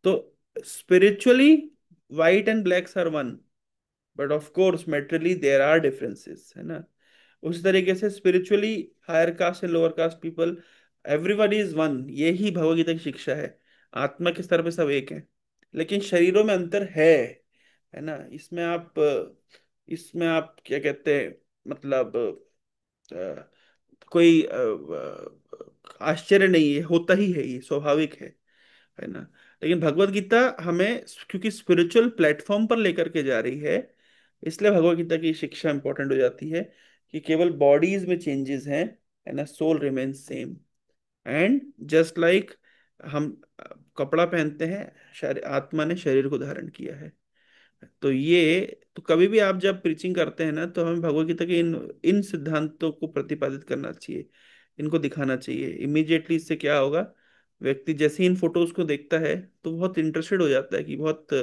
तो spiritually white and blacks are one, but of course materially there are differences, है ना। उसी तरीके से spiritually higher caste and lower caste people, everybody is one, यही भगवत गीता की शिक्षा है। आत्मा के स्तर पे सब एक है, लेकिन शरीरों में अंतर है ना। इसमें आप क्या कहते हैं, मतलब कोई आश्चर्य नहीं है, होता ही है, ये स्वाभाविक है ना। लेकिन भगवत गीता हमें क्योंकि स्पिरिचुअल प्लेटफॉर्म पर लेकर के जा रही है, इसलिए भगवत गीता की शिक्षा इंपॉर्टेंट हो जाती है कि केवल बॉडीज में चेंजेस हैं, है ना, soul remains same. And just like हम कपड़ा पहनते हैं, आत्मा ने शरीर को धारण किया है। तो ये, तो कभी भी आप जब प्रीचिंग करते हैं ना, तो हमें भगवत गीता के इन इन सिद्धांतों को प्रतिपादित करना चाहिए, इनको दिखाना चाहिए। इमीडिएटली इससे क्या होगा, व्यक्ति जैसे ही इन फोटोज को देखता है तो बहुत इंटरेस्टेड हो जाता है कि बहुत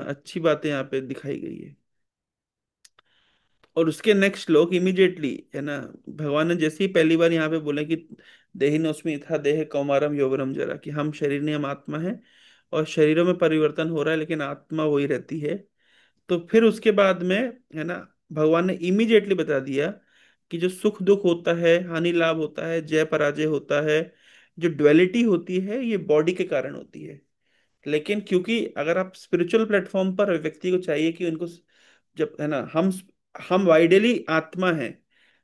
अच्छी बातें यहाँ पे दिखाई गई है। और उसके नेक्स्ट श्लोक इमीडिएटली, है ना, भगवान ने जैसे ही पहली बार यहाँ पे बोला कि देहिनोस्मि था देह कौमारम यौवनम जरा, कि हम शरीर नहीं, हम आत्मा है, और शरीरों में परिवर्तन हो रहा है लेकिन आत्मा वही रहती है। तो फिर उसके बाद में, है ना, भगवान ने इमीडिएटली बता दिया कि जो सुख दुख होता है, हानि लाभ होता है, जय पराजय होता है, जो ड्युअलिटी होती है, ये बॉडी के कारण होती है। लेकिन क्योंकि अगर आप स्पिरिचुअल प्लेटफॉर्म पर व्यक्ति को चाहिए कि उनको, जब, है ना, हम वाइडली आत्मा हैं,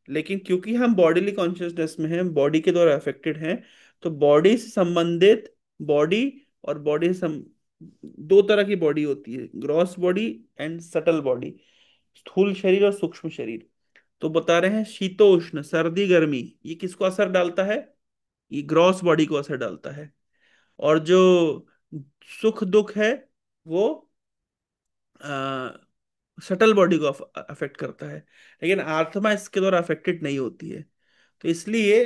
लेकिन क्योंकि हम बॉडीली कॉन्शियसनेस में हैं, बॉडी के द्वारा अफेक्टेड हैं, तो बॉडी से संबंधित, बॉडी और बॉडी से दो तरह की बॉडी होती है, gross body and subtle body, स्थूल शरीर और सूक्ष्म शरीर। तो बता रहे हैं शीतोष्ण, सर्दी गर्मी, ये किसको असर डालता है, ये ग्रॉस बॉडी को असर डालता है। और जो सुख दुख है, वो सटल बॉडी को अफेक्ट करता है, लेकिन आत्मा इसके द्वारा अफेक्टेड नहीं होती है। तो इसलिए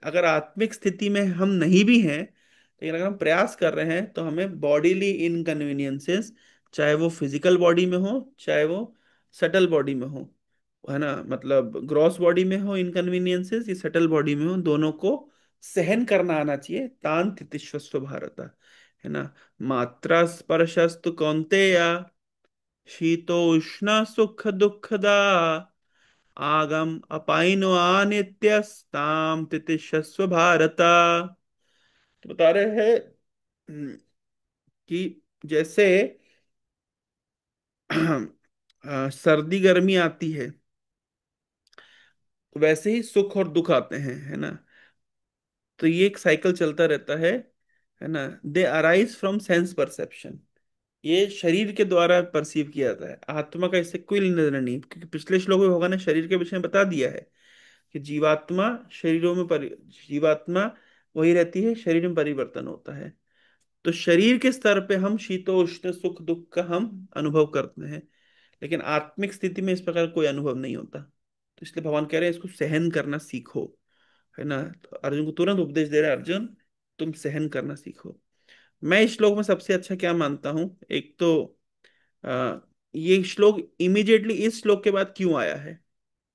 अगर आत्मिक स्थिति में हम नहीं भी हैं, लेकिन अगर हम प्रयास कर रहे हैं, तो हमें बॉडीली इनकन्वीनियंसेस, चाहे वो फिजिकल बॉडी में हो, चाहे वो सटल बॉडी में हो, है ना, मतलब ग्रॉस बॉडी में हो इनकन्वीनियंसेस, या सटल बॉडी में हो, दोनों को सहन करना आना चाहिए। तान तितिश्वस्व भारत, है ना। मात्रा स्पर्शस्तु कौन्तेया, शीतोष्ण सुख दुखदा, आगम अपाइनो अनित्यस्ताम तितिक्षस्व भारत। तो बता रहे हैं कि जैसे सर्दी गर्मी आती है, वैसे ही सुख और दुख आते हैं, है ना। तो ये एक साइकिल चलता रहता है ना। दे अराइज फ्रॉम सेंस परसेप्शन, ये शरीर के द्वारा परसीव किया जाता है, आत्मा का इससे कोई लेना देना नहीं, क्योंकि पिछले श्लोक में भगवान ने शरीर के विषय में बता दिया है कि जीवात्मा शरीरों में जीवात्मा वही रहती है, शरीर में परिवर्तन होता है। तो शरीर के स्तर पे हम शीतोष्ण सुख दुख का हम अनुभव करते हैं, लेकिन आत्मिक स्थिति में इस प्रकार कोई अनुभव नहीं होता। तो इसलिए भगवान कह रहे हैं इसको सहन करना सीखो, है ना। तो अर्जुन को तुरंत उपदेश दे रहे हैं, अर्जुन तुम सहन करना सीखो। मैं इस श्लोक में सबसे अच्छा क्या मानता हूं, एक तो आ, ये श्लोक इमीडिएटली इस श्लोक के बाद क्यों आया है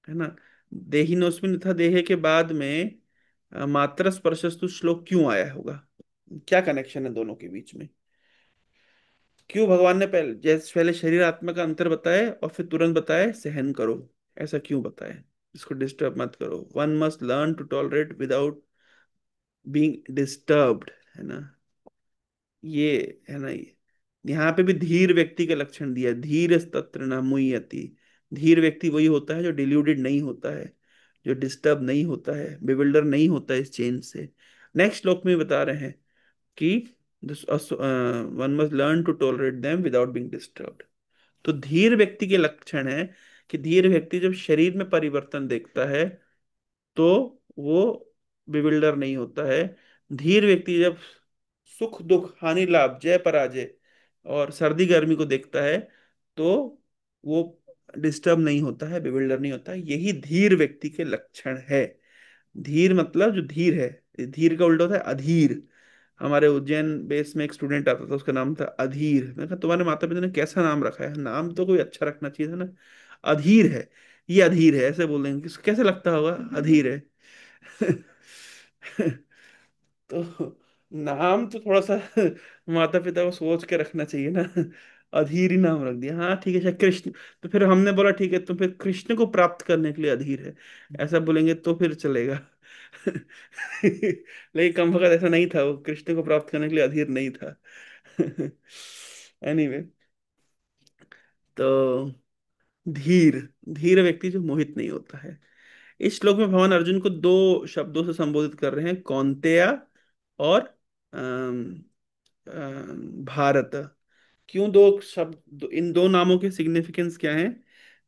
ना। देहिनोस्मिन था देह के बाद में मात्र स्पर्शस्तु श्लोक क्यों आया होगा, क्या कनेक्शन है दोनों के बीच में। क्यों भगवान ने पहले शरीर आत्मा का अंतर बताए और फिर तुरंत बताए सहन करो, ऐसा क्यों बताए। इसको डिस्टर्ब मत करो, one must learn to tolerate without being disturbed, है ना। ये, है ना, ये यहाँ पे भी धीर व्यक्ति का लक्षण दिया, धीर तत्र न मुह्यति। धीर व्यक्ति वही होता है जो डिल्यूडेड नहीं होता है, जो डिस्टर्ब नहीं होता है, बिविल्डर नहीं होता है इस चेंज से। नेक्स्ट श्लोक में बता रहे हैं कि one must learn to tolerate them without being disturbed. तो धीर व्यक्ति के लक्षण है कि धीर व्यक्ति जब शरीर में परिवर्तन देखता है, तो वो बिविल्डर नहीं होता है। धीर व्यक्ति जब सुख दुख हानि लाभ जय पराजय और सर्दी गर्मी को देखता है, तो वो डिस्टर्ब नहीं होता है, बिविल्डर नहीं होता है। यही धीर व्यक्ति के लक्षण है। धीर मतलब जो धीर है, धीर का उल्टा होता है अधीर। हमारे उज्जैन बेस में एक स्टूडेंट आता था, उसका नाम था अधीर। मैंने कहा तुम्हारे माता पिता ने कैसा नाम रखा है, नाम तो कोई अच्छा रखना चाहिए था ना। अधीर है, ये अधीर है, ऐसे बोल देंगे किसको कैसे लगता होगा अधीर है। तो नाम तो थोड़ा सा माता पिता को सोच के रखना चाहिए ना। अधीर ही नाम रख दिया, हाँ ठीक है, शायद कृष्ण। तो फिर हमने बोला ठीक है, तो फिर कृष्ण को प्राप्त करने के लिए अधीर है, ऐसा बोलेंगे तो फिर चलेगा। लेकिन कम वक्त ऐसा नहीं था, वो कृष्ण को प्राप्त करने के लिए अधीर नहीं था। एनीवे, तो धीर, धीर व्यक्ति जो मोहित नहीं होता है, इस श्लोक में भगवान अर्जुन को दो शब्दों से संबोधित कर रहे हैं, कौन्तेय और भारत। क्यों दो शब्द, इन दो नामों के सिग्निफिकेंस क्या है?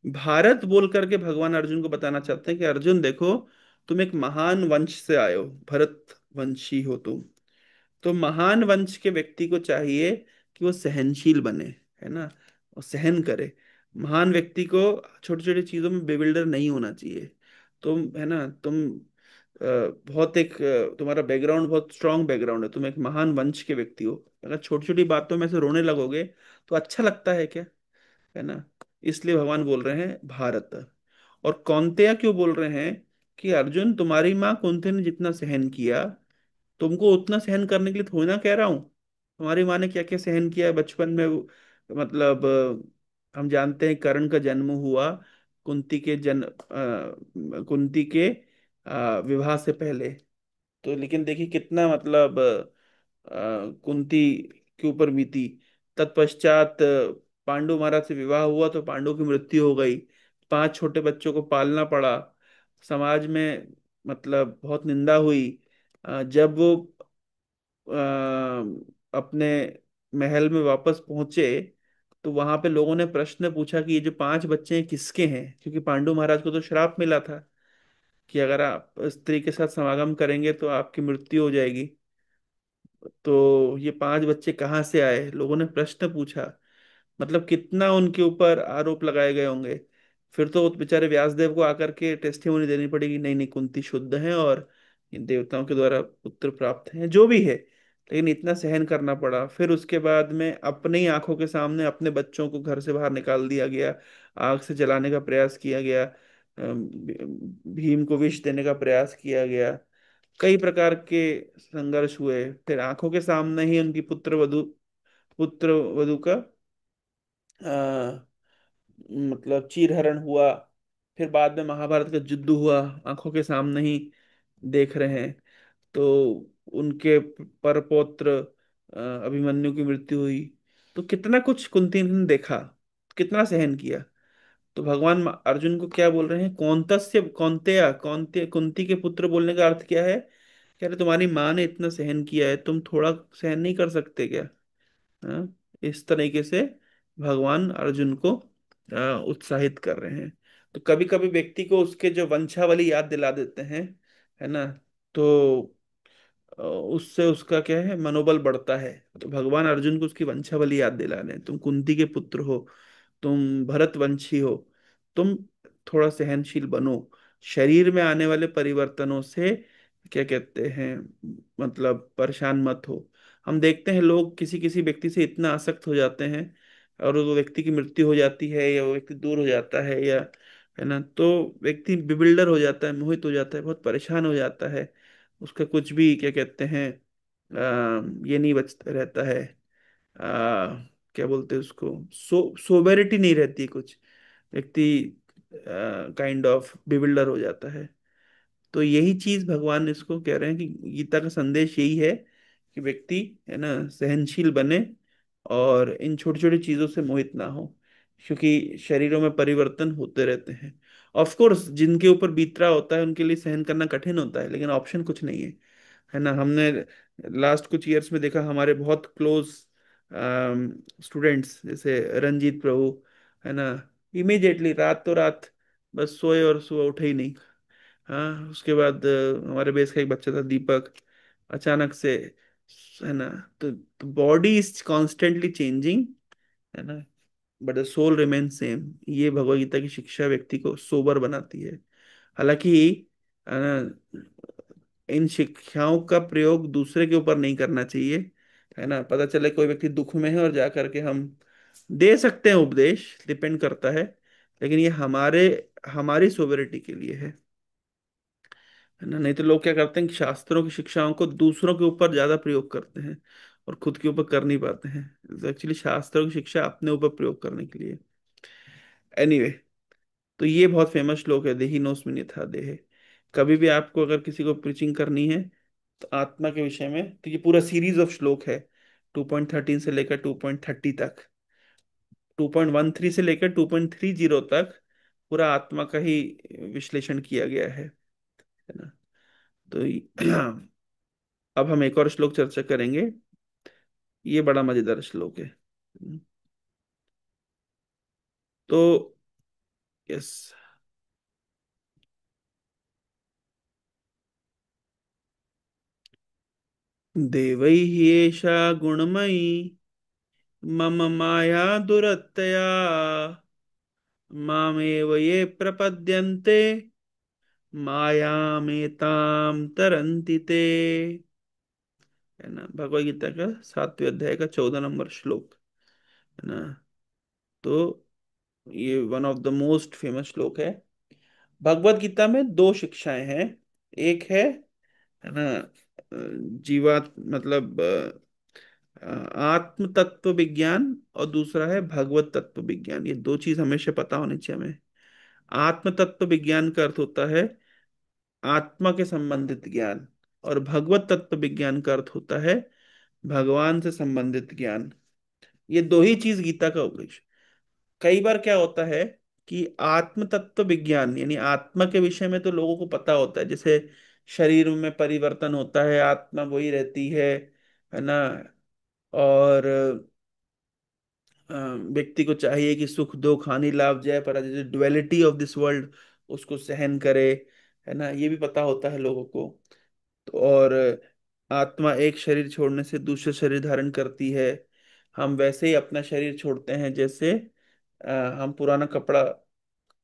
भारत बोल करके भगवान अर्जुन को बताना चाहते हैं कि अर्जुन देखो, तुम एक महान वंश से आए हो, भरत वंशी हो तुम। तो महान वंश के व्यक्ति को चाहिए कि वो सहनशील बने, है ना, और सहन करे। महान व्यक्ति को छोटी छोटी चीजों में बेबिल्डर नहीं होना चाहिए। तुम, है ना, तुम बहुत एक तुम्हारा बैकग्राउंड बहुत स्ट्रांग बैकग्राउंड है, तुम एक महान वंश के व्यक्ति हो, अगर छोटी छोटी बातों में से रोने लगोगे तो अच्छा लगता है क्या? है ना। इसलिए भगवान बोल रहे हैं भारत। और कौन्तेय क्यों बोल रहे हैं कि अर्जुन, तुम्हारी माँ कुंती ने जितना सहन किया, तुमको उतना सहन करने के लिए थोड़ी ना कह रहा हूँ। तुम्हारी माँ ने क्या क्या सहन किया है बचपन में मतलब हम जानते हैं कर्ण का जन्म हुआ कुंती के विवाह से पहले। तो लेकिन देखिए कितना मतलब कुंती के ऊपर बीती। तत्पश्चात पांडु महाराज से विवाह हुआ तो पांडु की मृत्यु हो गई। पांच छोटे बच्चों को पालना पड़ा। समाज में मतलब बहुत निंदा हुई। जब वो अपने महल में वापस पहुंचे तो वहां पे लोगों ने प्रश्न पूछा कि ये जो पांच बच्चे हैं किसके हैं, क्योंकि पांडु महाराज को तो श्राप मिला था कि अगर आप स्त्री के साथ समागम करेंगे तो आपकी मृत्यु हो जाएगी। तो ये पांच बच्चे कहाँ से आए, लोगों ने प्रश्न पूछा। मतलब कितना उनके ऊपर आरोप लगाए गए होंगे। फिर तो वो बेचारे व्यासदेव को आकर के टेस्टिमोनी देनी पड़ेगी, नहीं नहीं कुंती शुद्ध है और इन देवताओं के द्वारा पुत्र प्राप्त हैं, जो भी है। लेकिन इतना सहन करना पड़ा। फिर उसके बाद में अपनी ही आंखों के सामने अपने बच्चों को घर से बाहर निकाल दिया गया, आग से जलाने का प्रयास किया गया, भीम को विष देने का प्रयास किया गया। कई प्रकार के संघर्ष हुए। फिर आंखों के सामने ही उनकी पुत्र वधु का मतलब चीरहरण हुआ। फिर बाद में महाभारत का युद्ध हुआ, आंखों के सामने ही देख रहे हैं। तो उनके परपौत्र अभिमन्यु की मृत्यु हुई। तो कितना कुछ कुंती ने देखा, कितना सहन किया। तो भगवान अर्जुन को क्या बोल रहे हैं, कौंतस्य कौंतेया, कौंते कुंती के पुत्र बोलने का अर्थ क्या है? कह रहे तुम्हारी माँ ने इतना सहन किया है, तुम थोड़ा सहन नहीं कर सकते क्या? हाँ? इस तरीके से भगवान अर्जुन को उत्साहित कर रहे हैं। तो कभी कभी व्यक्ति को उसके जो वंशावली याद दिला देते हैं, है ना, तो उससे उसका क्या है, मनोबल बढ़ता है। तो भगवान अर्जुन को उसकी वंशावली याद दिला रहे हैं, तुम कुंती के पुत्र हो, तुम भरतवंशी हो, तुम थोड़ा सहनशील बनो। शरीर में आने वाले परिवर्तनों से क्या कहते हैं, मतलब परेशान मत हो। हम देखते हैं लोग किसी किसी व्यक्ति से इतना आसक्त हो जाते हैं और वो व्यक्ति की मृत्यु हो जाती है या वो व्यक्ति दूर हो जाता है, या, है ना, तो व्यक्ति बिबिल्डर हो जाता है, मोहित हो जाता है, बहुत परेशान हो जाता है। उसका कुछ भी क्या कहते हैं ये नहीं बचता रहता है, क्या बोलते हैं उसको, सोबेरिटी नहीं रहती कुछ। व्यक्ति काइंड ऑफ बिविल्डर हो जाता है। तो यही चीज भगवान इसको कह रहे हैं कि गीता का संदेश यही है कि व्यक्ति, है ना, सहनशील बने और इन छोटी छोटी चीजों से मोहित ना हो, क्योंकि शरीरों में परिवर्तन होते रहते हैं। ऑफ कोर्स जिनके ऊपर बीत रहा होता है उनके लिए सहन करना कठिन होता है, लेकिन ऑप्शन कुछ नहीं है ना। हमने लास्ट कुछ ईयर्स में देखा, हमारे बहुत क्लोज स्टूडेंट्स जैसे रंजीत प्रभु, है ना, इमीडिएटली रात रात बस सोए और सुबह उठे ही नहीं। हाँ, उसके बाद हमारे बेस का एक बच्चा था दीपक, अचानक से, है ना। तो बॉडी इज कॉन्स्टेंटली चेंजिंग, है ना, but the soul remain same. ये भगवत गीता की शिक्षा व्यक्ति को सोबर बनाती है। हालांकि, है ना, इन शिक्षाओं का प्रयोग दूसरे के ऊपर नहीं करना चाहिए। है ना, पता चले कोई व्यक्ति दुख में है और जा करके हम दे सकते हैं उपदेश, डिपेंड करता है। लेकिन ये हमारे हमारी सोवेरिटी के लिए है ना। नहीं तो लोग क्या करते हैं कि शास्त्रों की शिक्षाओं को दूसरों के ऊपर ज्यादा प्रयोग करते हैं और खुद के ऊपर कर नहीं पाते हैं। एक्चुअली शास्त्रों की शिक्षा अपने ऊपर प्रयोग करने के लिए। एनीवे, तो ये बहुत फेमस श्लोक है, देहि नोस्मिन यथा देहे। कभी भी आपको अगर किसी को प्रीचिंग करनी है तो आत्मा के विषय में, तो ये पूरा सीरीज ऑफ श्लोक है, 2.13 से लेकर 2.30 तक, 2.13 से लेकर 2.30 तक पूरा आत्मा का ही विश्लेषण किया गया है ना। तो अब हम एक और श्लोक चर्चा करेंगे। ये बड़ा मजेदार श्लोक है। तो यस, देवैः एषा गुणमयी मम माया दुरत्यया मामेव ये प्रपद्यन्ते मायामेतां तरन्ति ते, है ना। भगवद गीता का 7वें अध्याय का 14 नंबर श्लोक, है ना। तो ये one of the most famous श्लोक है। भगवद गीता में दो शिक्षाएं हैं। एक है ना, जीवात मतलब आत्म तत्व विज्ञान, और दूसरा है भगवत तत्व विज्ञान। ये दो चीज हमेशा पता होनी चाहिए हमें। आत्म तत्व विज्ञान का अर्थ होता है आत्मा के संबंधित ज्ञान, और भगवत तत्व विज्ञान का अर्थ होता है भगवान से संबंधित ज्ञान। ये दो ही चीज गीता का उपदेश। कई बार क्या होता है कि आत्म तत्व विज्ञान यानी आत्मा के विषय में तो लोगों को पता होता है, जैसे शरीर में परिवर्तन होता है, आत्मा वही रहती है ना। और अ, व्यक्ति को चाहिए कि सुख दुख हानि लाभ जय पराजय, डुअलिटी ऑफ दिस वर्ल्ड, उसको सहन करे, है ना। ये भी पता होता है लोगों को। तो और आत्मा एक शरीर छोड़ने से दूसरे शरीर धारण करती है। हम वैसे ही अपना शरीर छोड़ते हैं, जैसे अ, हम पुराना कपड़ा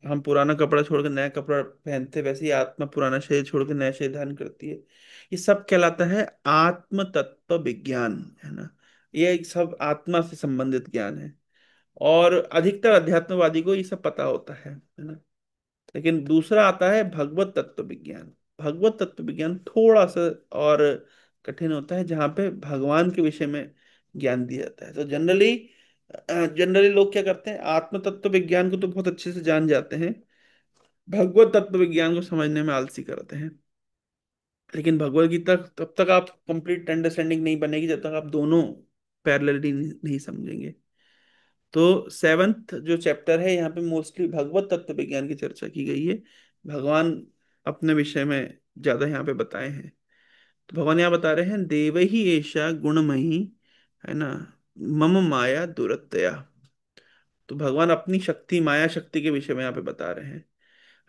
हम पुराना कपड़ा छोड़ के नया कपड़ा पहनते हैं, वैसे ही आत्मा पुराना शरीर छोड़ के नया शरीर धारण करती है। ये सब कहलाता है आत्म तत्व विज्ञान, है ना। ये सब आत्मा से संबंधित ज्ञान है। और अधिकतर अध्यात्मवादी को ये सब पता होता है ना। लेकिन दूसरा आता है भगवत तत्व विज्ञान। भगवत तत्व विज्ञान थोड़ा सा और कठिन होता है, जहाँ पे भगवान के विषय में ज्ञान दिया जाता है। तो जनरली लोग क्या करते हैं, आत्म तत्व विज्ञान को तो बहुत अच्छे से जान जाते हैं, भगवत तत्व विज्ञान को समझने में आलसी करते हैं। लेकिन भगवत गीता तब तक आप कंप्लीट अंडरस्टैंडिंग नहीं बनेगी जब तक आप दोनों पैरेलली नहीं समझेंगे। तो सेवन्थ जो चैप्टर है, यहाँ पे मोस्टली भगवत तत्व विज्ञान की चर्चा की गई है। भगवान अपने विषय में ज्यादा यहाँ पे बताए हैं। तो भगवान यहाँ बता रहे हैं देव ही एषा गुणमयी, है ना, मम माया दुरत्यया। तो भगवान अपनी शक्ति माया शक्ति के विषय में यहाँ पे बता रहे हैं।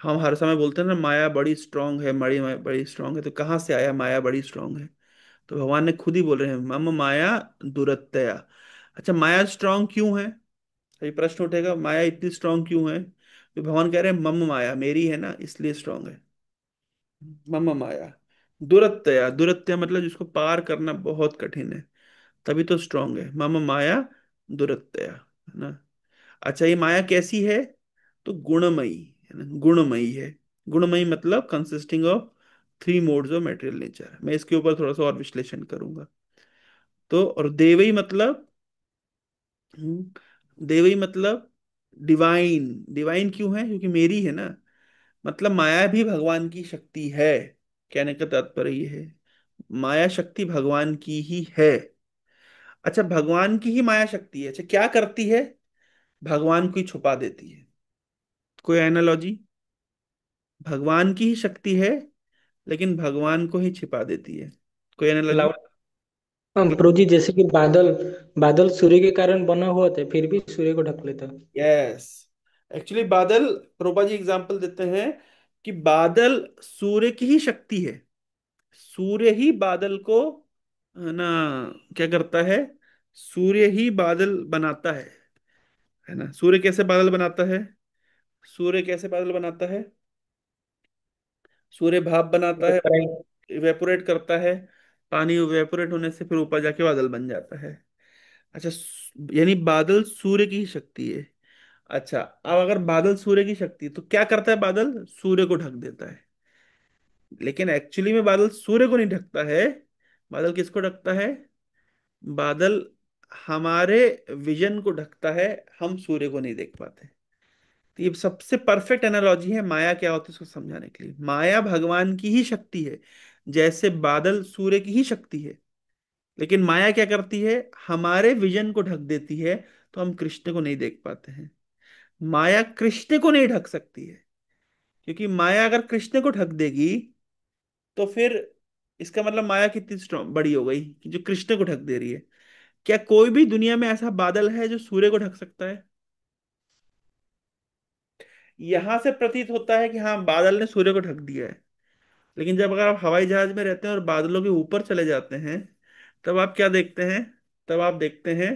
हम हर समय बोलते हैं ना माया बड़ी स्ट्रांग है, माया बड़ी स्ट्रांग है, तो कहाँ से आया माया बड़ी स्ट्रांग है। तो भगवान ने खुद ही बोल रहे हैं मम माया दुरत्यया। अच्छा, माया स्ट्रांग क्यों है? तो ये प्रश्न उठेगा माया इतनी स्ट्रांग क्यों है। तो भगवान कह रहे हैं मम माया मेरी है ना, इसलिए स्ट्रांग है। मम माया दुरत्यया, दुरत्या मतलब जिसको पार करना बहुत कठिन है, तभी तो स्ट्रांग है। मम माया दुरत्यया, है ना। अच्छा, ये माया कैसी है? तो गुणमयी, है ना, गुणमयी है। गुणमयी मतलब consisting of 3 modes of material nature. मैं इसके ऊपर थोड़ा सा और विश्लेषण करूंगा। तो और देवई मतलब देवई मतलब डिवाइन। डिवाइन क्यों है? क्योंकि मेरी है ना। मतलब माया भी भगवान की शक्ति है। कहने का तात्पर्य ये है माया शक्ति भगवान की ही है। अच्छा, भगवान की ही माया शक्ति है, अच्छा क्या करती है? भगवान को ही छुपा देती है। कोई एनालॉजी? भगवान की ही शक्ति है, लेकिन भगवान को ही छिपा देती है। कोई एनालॉजी? क्लाउड। प्रभु जी, जैसे कि बादल, बादल सूर्य के कारण बना हुआ था, फिर भी सूर्य को ढक लेता। यस, एक्चुअली बादल, प्रोपा जी एग्जांपल देते हैं कि बादल सूर्य की ही शक्ति है। सूर्य ही बादल को, है ना, क्या करता है? सूर्य ही बादल बनाता है ना। सूर्य कैसे बादल बनाता है? सूर्य कैसे बादल बनाता है? सूर्य भाप बनाता है, राइट। इवेपोरेट करता है, पानी इवेपोरेट होने से फिर ऊपर जाके बादल बन जाता है। अच्छा, यानी बादल सूर्य की ही शक्ति है। अच्छा, अब अगर बादल सूर्य की शक्ति है, तो क्या करता है? बादल सूर्य को ढक देता है। लेकिन एक्चुअली में बादल सूर्य को नहीं ढकता है। बादल किसको ढकता है? बादल हमारे विजन को ढकता है। हम सूर्य को नहीं देख पाते। तो ये सबसे परफेक्ट एनालॉजी है माया क्या होती है उसको समझाने के लिए। माया भगवान की ही शक्ति है, जैसे बादल सूर्य की ही शक्ति है। लेकिन माया क्या करती है? हमारे विजन को ढक देती है, तो हम कृष्ण को नहीं देख पाते हैं। माया कृष्ण को नहीं ढक सकती है, क्योंकि माया अगर कृष्ण को ढक देगी तो फिर इसका मतलब माया कितनी स्ट्रॉन्ग बड़ी हो गई कि जो कृष्ण को ढक दे रही है। क्या कोई भी दुनिया में ऐसा बादल है जो सूर्य को ढक सकता है? यहां से प्रतीत होता है कि हाँ, बादल ने सूर्य को ढक दिया है। लेकिन जब अगर आप हवाई जहाज में रहते हैं और बादलों के ऊपर चले जाते हैं, तब आप क्या देखते हैं? तब आप देखते हैं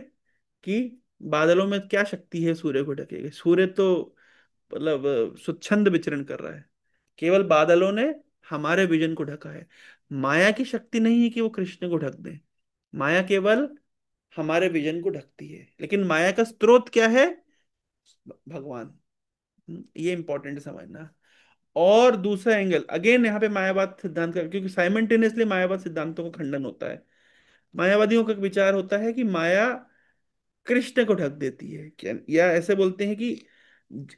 कि बादलों में क्या शक्ति है सूर्य को ढकेगी? सूर्य तो मतलब स्वच्छंद विचरण कर रहा है। केवल बादलों ने हमारे विजन को ढका है। माया की शक्ति नहीं है कि वो कृष्ण को ढक दे। माया केवल हमारे विजन को ढकती है, लेकिन माया का स्रोत क्या है? भगवान। ये इंपॉर्टेंट है समझना। और दूसरा एंगल अगेन यहाँ पे मायावाद सिद्धांत का, क्योंकि साइमल्टेनियसली मायावाद सिद्धांतों का खंडन होता है। मायावादियों का विचार होता है कि माया कृष्ण को ढक देती है, क्या या ऐसे बोलते हैं कि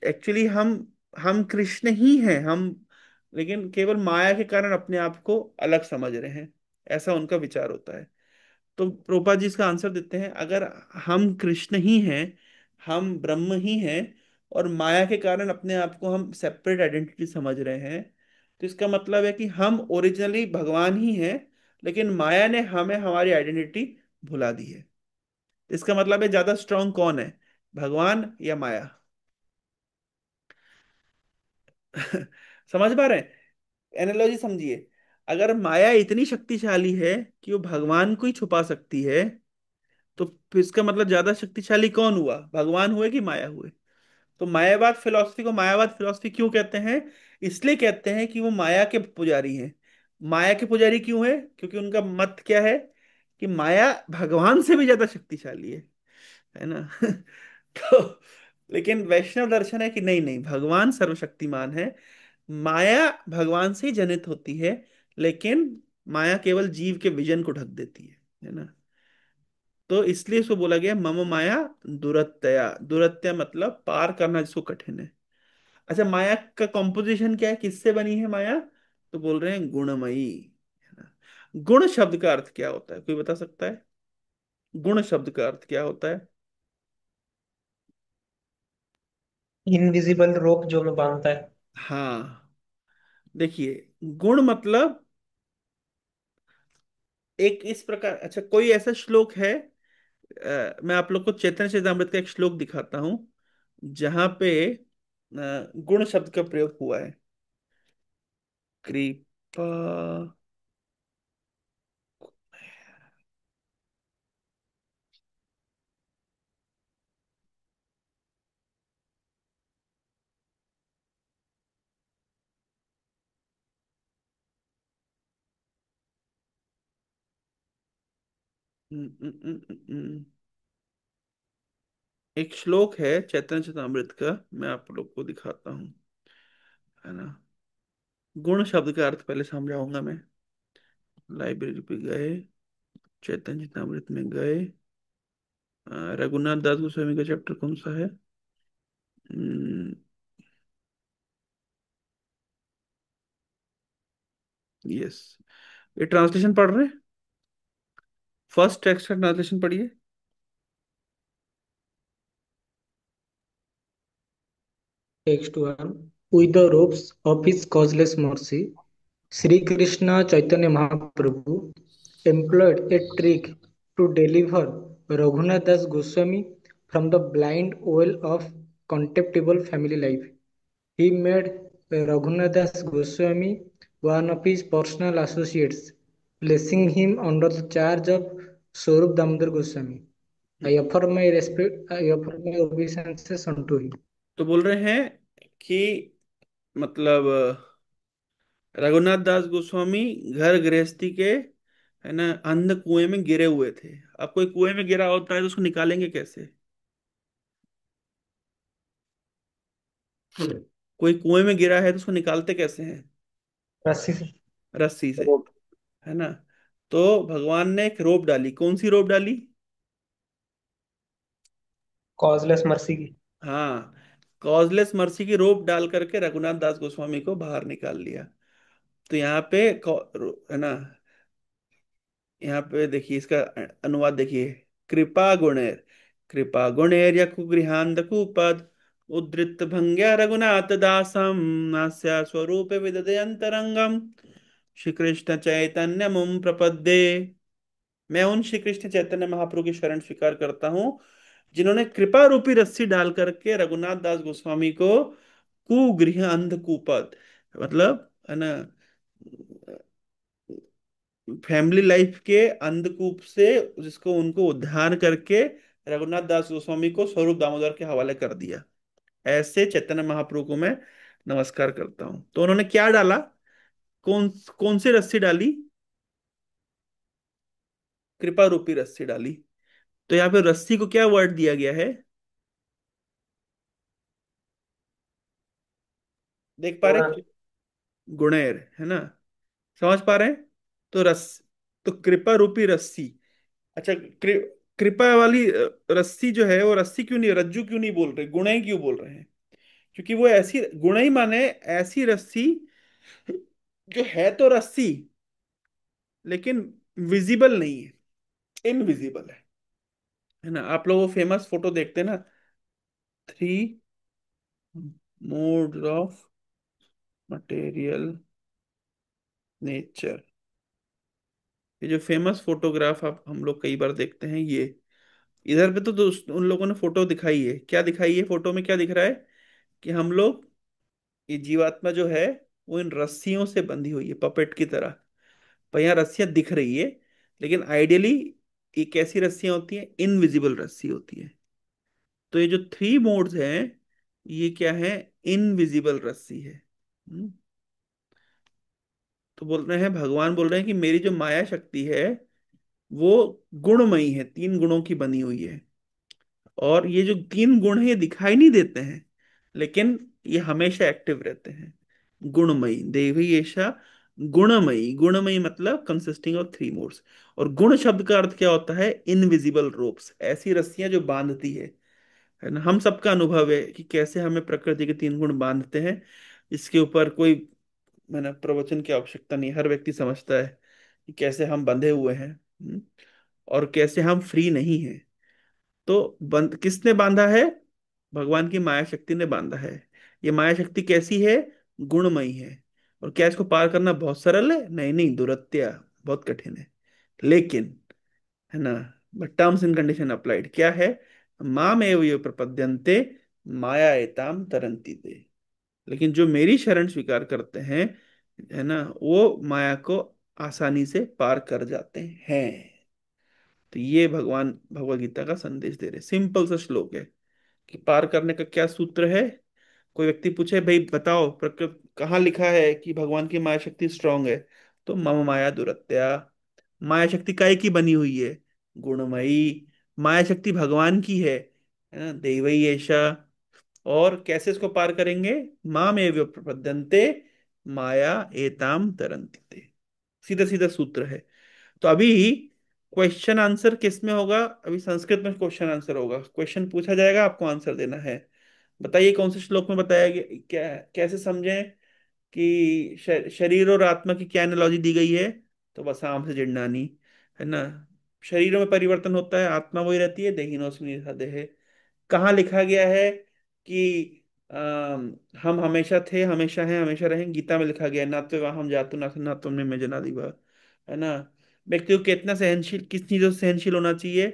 एक्चुअली हम कृष्ण ही हैं हम, लेकिन केवल माया के कारण अपने आप को अलग समझ रहे हैं। ऐसा उनका विचार होता है। तो प्रोपा जी इसका आंसर देते हैं, अगर हम कृष्ण ही हैं, हम ब्रह्म ही हैं, और माया के कारण अपने आप को हम सेपरेट आइडेंटिटी समझ रहे हैं, तो इसका मतलब है कि हम ओरिजिनली भगवान ही हैं, लेकिन माया ने हमें हमारी आइडेंटिटी भुला दी है। इसका मतलब है ज्यादा स्ट्रांग कौन है, भगवान या माया? समझ पा रहे हैं? एनालॉजी समझिए। अगर माया इतनी शक्तिशाली है कि वो भगवान को ही छुपा सकती है, तो फिर इसका मतलब ज्यादा शक्तिशाली कौन हुआ, भगवान हुए कि माया हुए? तो मायावाद फिलॉसफी को मायावाद फिलॉसफी क्यों कहते हैं? इसलिए कहते हैं कि वो माया के पुजारी हैं। माया के पुजारी क्यों है? क्योंकि उनका मत क्या है कि माया भगवान से भी ज्यादा शक्तिशाली है ना? तो लेकिन वैष्णव दर्शन है कि नहीं नहीं, भगवान सर्वशक्तिमान है। माया भगवान से ही जनित होती है, लेकिन माया केवल जीव के विजन को ढक देती है ना? तो इसलिए इसको बोला गया मम माया दुरत्यया। दुरत्या मतलब पार करना जिसको कठिन है। अच्छा, माया का कॉम्पोजिशन क्या है, किससे बनी है माया? तो बोल रहे हैं गुणमयी, है ना? गुण शब्द का अर्थ क्या होता है, कोई बता सकता है? गुण शब्द का अर्थ क्या होता है? इनविजिबल रोप जो में बांधता है। हाँ, देखिए, गुण मतलब एक इस प्रकार, अच्छा कोई ऐसा श्लोक है, मैं आप लोग को चैतन्य चेतामृत का एक श्लोक दिखाता हूं जहां पे गुण शब्द का प्रयोग हुआ है। कृपा। एक श्लोक है चैतन्य चेतामृत का, मैं आप लोग को दिखाता हूँ, है ना? गुण शब्द का अर्थ पहले समझाऊंगा मैं। लाइब्रेरी पे गए, चैतन्य चेतामृत में गए, रघुनाथ दास गोस्वामी का चैप्टर कौन सा है? यस, ये ट्रांसलेशन पढ़ रहे हैं। फर्स्ट टेक्स्ट का ट्रांसलेशन पढ़िए। Text 1. With the ropes of his causeless mercy, Sri Krishna Chaitanya Mahaprabhu employed a trick to deliver Raghunath Das Goswami from the blind well of contemptible family life. He made Raghunath Das Goswami one of his personal associates, placing him under the charge of Swarup Damodar Goswami. I offer my respect, I offer my obeisances unto him. तो बोल रहे हैं कि मतलब रघुनाथ दास गोस्वामी घर गृहस्थी के, है ना, अंध कुएं में गिरे हुए थे। अब कोई कुएं में गिरा होता है तो उसको निकालेंगे कैसे? कोई कुएं में गिरा है तो उसको निकालते कैसे हैं? रस्सी से। रस्सी से, है ना? तो भगवान ने एक रोप डाली, कौन सी रोप डाली? कॉजलेस मर्सी की। हाँ, कॉजलेस मर्सी की रोप डाल करके रघुनाथ दास गोस्वामी को बाहर निकाल लिया। तो यहाँ पे है ना, यहाँ पे देखिए इसका अनुवाद देखिए। कृपा गुणेर, कृपा गुणेर यकु गृहांध कुपद उद्धृत भंग्या रघुनाथ दासम नास्या स्वरूप विदते अंतरंगम। श्री कृष्ण चैतन्य मुम प्रपद्ये। मैं उन श्री कृष्ण चैतन्य महाप्रभु की शरण स्वीकार करता हूँ जिन्होंने कृपा रूपी रस्सी डाल करके रघुनाथ दास गोस्वामी को कुगृह अंधकूपद, मतलब है ना, फैमिली लाइफ के अंधकूप से जिसको उनको उद्धार करके रघुनाथ दास गोस्वामी को स्वरूप दामोदर के हवाले कर दिया। ऐसे चैतन्य महाप्रभु को मैं नमस्कार करता हूं। तो उन्होंने क्या डाला? कौन कौन सी रस्सी डाली? कृपा रूपी रस्सी डाली। तो यहाँ पे रस्सी को क्या वर्ड दिया गया है? देख पा गुण। रहे? गुणेर, है ना? समझ पा रहे हैं? तो तो कृपा रूपी रस्सी। अच्छा, कृपा वाली रस्सी जो है वो रस्सी क्यों नहीं, रज्जू क्यों नहीं बोल रहे, गुणे क्यों बोल रहे हैं? क्योंकि वो ऐसी गुण ही माने ऐसी रस्सी जो है तो रस्सी लेकिन विजिबल नहीं है, इनविजिबल है ना? आप लोग वो फेमस फोटो देखते हैं ना, three mode of material nature. ये जो फेमस फोटोग्राफ आप हम लोग कई बार देखते हैं, ये इधर पे तो उन लोगों ने फोटो दिखाई है। क्या दिखाई है फोटो में? क्या दिख रहा है? कि हम लोग, ये जीवात्मा जो है वो इन रस्सियों से बंधी हुई है पपेट की तरह। पर यहाँ रस्सियां दिख रही है, लेकिन आइडियली ये कैसी रस्सियां होती हैं? इनविजिबल रस्सी होती है। तो ये जो थ्री मोड्स हैं, ये क्या है? इनविजिबल रस्सी है। तो बोल रहे हैं, भगवान बोल रहे हैं कि मेरी जो माया शक्ति है वो गुणमयी है, तीन गुणों की बनी हुई है। और ये जो तीन गुण है ये दिखाई नहीं देते हैं, लेकिन ये हमेशा एक्टिव रहते हैं। गुणमयी देवी ऐसा, गुणमयी, गुणमयी मतलब कंसिस्टिंग ऑफ थ्री मोड्स। और गुण शब्द का अर्थ क्या होता है? इनविजिबल रोप्स, ऐसी रस्सियां जो बांधती है ना? हम सबका अनुभव है कि कैसे हमें प्रकृति के तीन गुण बांधते हैं। इसके ऊपर कोई मैंने प्रवचन की आवश्यकता नहीं, हर व्यक्ति समझता है कि कैसे हम बंधे हुए हैं। और कैसे हम फ्री नहीं हैं। तो बंद किसने बांधा है? भगवान की माया शक्ति ने बांधा है। ये माया शक्ति कैसी है? गुणमयी है। और क्या इसको पार करना बहुत सरल है? नहीं नहीं, दुरत्या, बहुत कठिन है। लेकिन, है ना, but terms and condition applied क्या है? माम एव ये प्रपद्यन्ते माया एताम तरंती ते। लेकिन जो मेरी शरण स्वीकार करते हैं, है ना, वो माया को आसानी से पार कर जाते हैं। तो ये भगवान भगवत गीता का संदेश दे रहे, सिंपल सा श्लोक है कि पार करने का क्या सूत्र है। कोई व्यक्ति पूछे, भाई बताओ प्रकृति कहाँ लिखा है कि भगवान की माया शक्ति स्ट्रांग है? तो मम माया दुरत्या। माया शक्ति काय की बनी हुई है? गुणमयी। माया शक्ति भगवान की है ना, देवई ऐसा। और कैसे इसको पार करेंगे? माम एव प्रपद्यन्ते माया एताम तरन्ति ते। सीधा सीधा सूत्र है। तो अभी क्वेश्चन आंसर किस में होगा? अभी संस्कृत में क्वेश्चन आंसर होगा। क्वेश्चन पूछा जाएगा, आपको आंसर देना है। बताइए कौन से श्लोक में बताया गया, क्या कैसे समझें कि शरीर और आत्मा की क्या एनालॉजी दी गई है? तो बस आम से जिंडानी, है ना? शरीरों में परिवर्तन होता है, आत्मा वही रहती है, देहिनोस्मिन यथा देहे। कहाँ लिखा गया है कि हम हमेशा थे, हमेशा हैं, हमेशा रहें? गीता में लिखा गया है, ना तो हम जातु ना तुमने में जना दिवा, है ना? व्यक्ति को कितना सहनशील, किस चीजों से सहनशील होना चाहिए?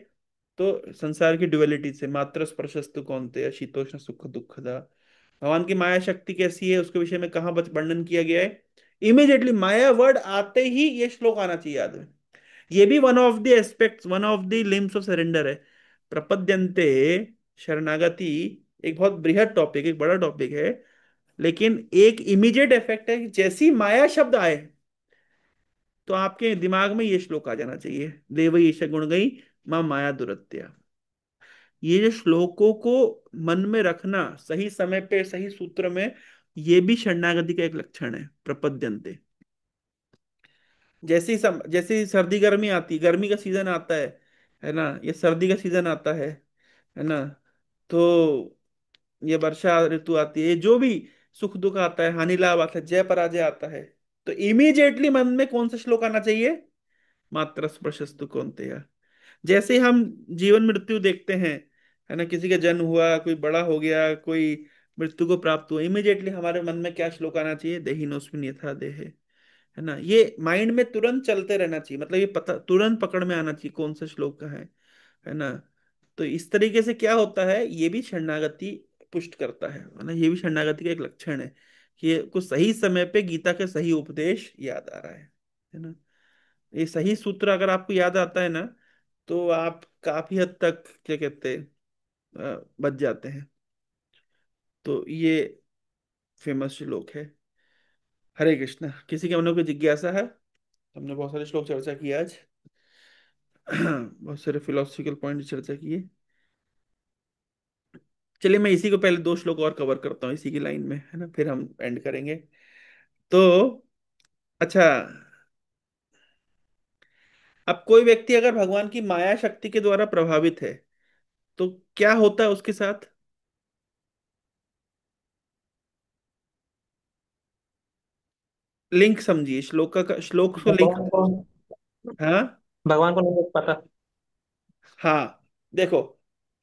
तो संसार की ड्युअलिटी से, मात्र स्पर्शस्तु कौन्तेय शीतोष्ण सुख दुखदा। भगवान की माया शक्ति कैसी है उसके विषय में कहाँ वर्णन किया गया है? इमीडिएटली माया वर्ड आते ही ये श्लोक आना चाहिए याद में। ये भी one of the aspects, one of the limbs of surrender है। प्रपद्यन्ते, शरणागति, एक बहुत बृहद टॉपिक, एक बड़ा टॉपिक है। लेकिन एक इमीडिएट इफेक्ट है कि जैसी माया शब्द आए तो आपके दिमाग में ये श्लोक आ जाना चाहिए, देव ईश गुण गई मां माया दुरत्या। ये जो श्लोकों को मन में रखना सही समय पे सही सूत्र में, ये भी शरणागति का एक लक्षण है। प्रपद्यन्ते, जैसे ही सर्दी गर्मी आती, गर्मी का सीजन आता है ना, ये सर्दी का सीजन आता है ना, तो ये वर्षा ऋतु आती है, जो भी सुख दुख आता है, हानि लाभ आता है, जय पराजय आता है, तो इमीडिएटली मन में कौन सा श्लोक आना चाहिए? मात्र स्पर्शस्तु कौन्तेय। जैसे हम जीवन मृत्यु देखते हैं, है ना, किसी का जन्म हुआ, कोई बड़ा हो गया, कोई मृत्यु को प्राप्त हुआ, इमिडिएटली हमारे मन में क्या श्लोक आना चाहिए? देहिनोस्मिन यथा देहे। है ना, ये माइंड में तुरंत चलते रहना चाहिए, मतलब ये पता तुरंत पकड़ में आना चाहिए कौन सा श्लोक का है ना। तो इस तरीके से क्या होता है, ये भी शरणागति पुष्ट करता है ना, ये भी शरणागति का एक लक्षण है कि ये कुछ सही समय पे गीता के सही उपदेश याद आ रहा है ना। ये सही सूत्र अगर आपको याद आता है ना, तो आप काफी हद तक क्या कहते हैं, बच जाते हैं। तो ये फेमस श्लोक है। हरे कृष्णा। किसी के मन में कोई जिज्ञासा है? हमने बहुत सारे श्लोक चर्चा किए आज। बहुत सारे फिलोसफिकल पॉइंट चर्चा किए। चलिए मैं इसी को पहले दो श्लोक और कवर करता हूँ इसी की लाइन में, है ना, फिर हम एंड करेंगे। तो अच्छा, अब कोई व्यक्ति अगर भगवान की माया शक्ति के द्वारा प्रभावित है, तो क्या होता है उसके साथ? लिंक समझिए, श्लोक का श्लोक को लिंक। भगवान को हाँ भगवान को नहीं देख पाता। हाँ, देखो,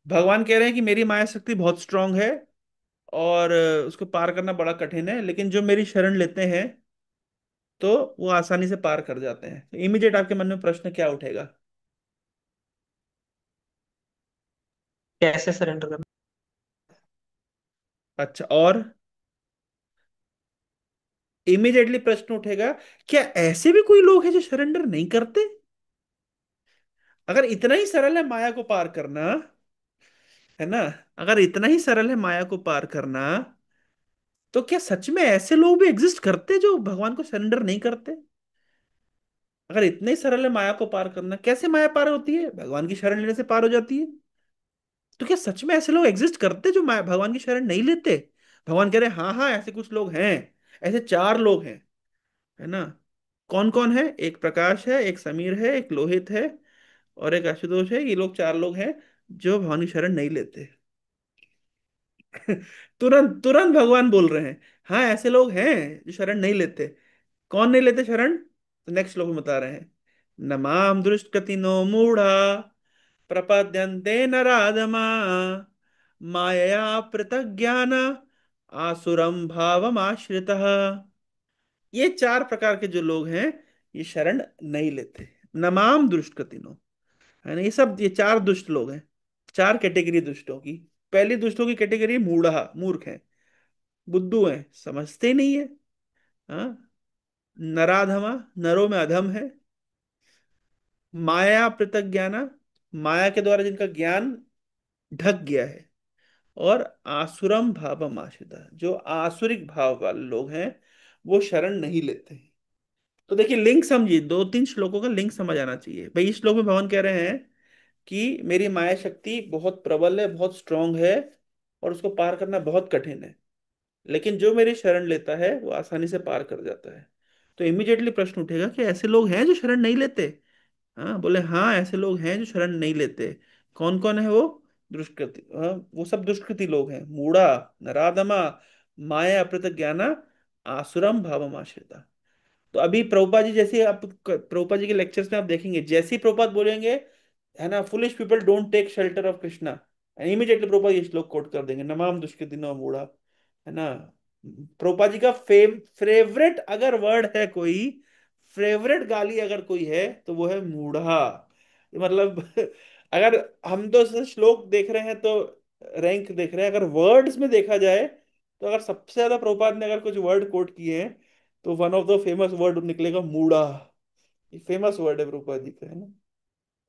भगवान कह रहे हैं कि मेरी माया शक्ति बहुत स्ट्रांग है, और उसको पार करना बड़ा कठिन है, लेकिन जो मेरी शरण लेते हैं तो वो आसानी से पार कर जाते हैं। तो इमीडिएट आपके मन में प्रश्न क्या उठेगा? कैसे सरेंडर करना? अच्छा, और इमीडिएटली प्रश्न उठेगा, क्या ऐसे भी कोई लोग हैं जो सरेंडर नहीं करते? अगर इतना ही सरल है माया को पार करना, है ना, अगर इतना ही सरल है माया को पार करना, तो क्या सच में ऐसे लोग भी एग्जिस्ट करते जो भगवान को सरेंडर नहीं करते? अगर इतने ही सरल है माया को पार करना, कैसे माया पार होती है? भगवान की शरण लेने से पार हो जाती है। तो क्या सच में ऐसे लोग एग्जिस्ट करते जो भगवान की शरण नहीं लेते? भगवान कह रहे हैं हाँ हाँ, ऐसे कुछ लोग हैं। ऐसे चार लोग हैं, है ना। कौन कौन है? एक प्रकाश है, एक समीर है, एक लोहित है, और एक आशुतोष है। ये लोग चार लोग हैं जो भगवान की शरण नहीं लेते। तुरंत तुरंत भगवान बोल रहे हैं, हाँ ऐसे लोग हैं जो शरण नहीं लेते। कौन नहीं लेते शरण? तो नेक्स्ट श्लोक में बता रहे हैं, न माम दुष्कृतिनो मूढ़ा प्रपद्यन्ते नराधमा मायया पृथग्ज्ञान आसुरम भावमाश्रितः। ये चार प्रकार के जो लोग हैं, ये शरण नहीं लेते। नमाम दुष्कृतिनो, है ना, ये चार दुष्ट लोग हैं। चार कैटेगरी दुष्टों की। पहली दुष्टों की कैटेगरी मूढ़ा, मूर्ख है, बुद्धू है, समझते ही नहीं है। हाँ, नराधमा, नरों में अधम है। माया पृथग्ज्ञाना, माया के द्वारा जिनका ज्ञान ढक गया है। और आसुरम भावम आश्रिता, जो आसुरिक भाव वाले लोग हैं, वो शरण नहीं लेते हैं। तो देखिए लिंक समझिए, दो तीन श्लोकों का लिंक समझ आना चाहिए भाई। इस श्लोक में भगवान कह रहे हैं कि मेरी माया शक्ति बहुत प्रबल है, बहुत स्ट्रांग है, और उसको पार करना बहुत कठिन है, लेकिन जो मेरी शरण लेता है वो आसानी से पार कर जाता है। तो इमीडिएटली प्रश्न उठेगा कि ऐसे लोग हैं जो शरण नहीं लेते? हाँ, बोले हाँ ऐसे लोग हैं जो शरण नहीं लेते। कौन कौन है वो? दुष्कृति, हाँ, वो सब दुष्कृति लोग हैं, मूढ़ा, नराधमा, माया अप्रत ज्ञाना, आसुरम भावम आश्रिता। तो अभी प्रभुपा जी जैसे आप प्रभुपा जी के लेक्चर्स में आप देखेंगे, जैसे ही प्रभुपाद बोलेंगे, है ना, foolish people don't take shelter of Krishna, immediately Prabhupada ये श्लोक कोट कर देंगे, नमाम दुष्कृतिनो मूढ़ा। है ना, प्रभुपाद जी का फेवरेट अगर वर्ड है कोई, फेवरेट गाली अगर कोई है, तो वो है मूढ़ा। मतलब अगर हम तो सिर्फ श्लोक देख रहे हैं तो रैंक देख रहे हैं, अगर वर्ड्स में देखा जाए, तो अगर सबसे ज्यादा प्रभुपाद ने अगर कुछ वर्ड कोट किए हैं, तो one of the famous word निकलेगा मूढ़ा। ये फेमस वर्ड है प्रभुपाद जी का, है ना।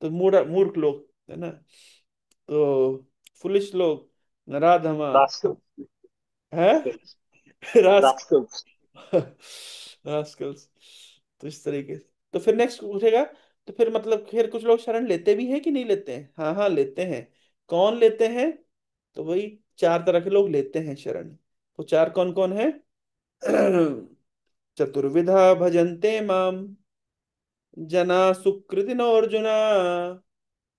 तो मूढ़ा, मूर्ख लोग, है ना। तो फुलिश लोग, नराधमा, रास्कल। है, रास्क रास्कल। रास्कल्स। तो इस तरीके से, तो फिर नेक्स्ट पूछेगा, तो फिर मतलब फिर कुछ लोग शरण लेते भी हैं कि नहीं लेते हैं? हाँ हाँ लेते हैं। कौन लेते हैं? तो वही चार तरह के लोग लेते हैं शरण। वो चार कौन कौन है? चतुर्विधा भजन्ते माम जना सुकृतिनो अर्जुना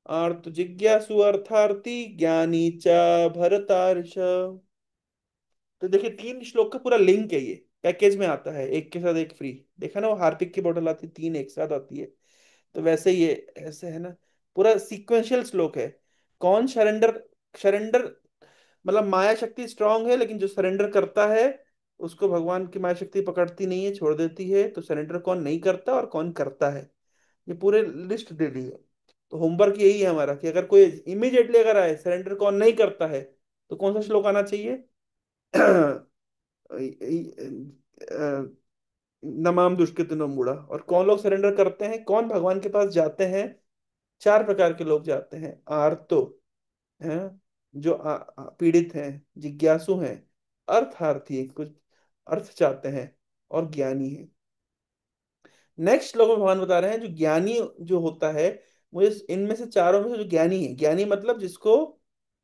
आर्त जिज्ञासु अर्थार्थी ज्ञानी च भरतार्ष। तो देखिए तीन श्लोक का पूरा लिंक है, ये पैकेज में आता है, एक के साथ एक फ्री। देखा ना, वो हार्पिक की बोतल आती है, तीन एक साथ आती है। तो वैसे ये ऐसे है ना, पूरा सीक्वेंशियल श्लोक है। कौन सरेंडर सरेंडर मतलब माया शक्ति स्ट्रांग है, लेकिन जो सरेंडर करता है उसको भगवान की माया शक्ति पकड़ती नहीं है, छोड़ देती है। तो सरेंडर कौन नहीं करता और कौन करता है, ये पूरे लिस्ट दे दी है। तो होमवर्क यही है हमारा कि अगर कोई इमीडिएटली अगर आए सरेंडर कौन नहीं करता है, तो कौन सा श्लोक आना चाहिए? नमाम दुष्कृतिनो मूढ़ा। और कौन लोग सरेंडर करते हैं, कौन भगवान के पास जाते हैं? चार प्रकार के लोग जाते हैं। आर्तो हैं, जो पीड़ित हैं, जिज्ञासु हैं, अर्थार्थी कुछ अर्थ चाहते हैं, और ज्ञानी है। नेक्स्ट श्लोक में भगवान बता रहे हैं जो ज्ञानी जो होता है, मुझे इनमें से चारों में से जो ज्ञानी है, ज्ञानी मतलब जिसको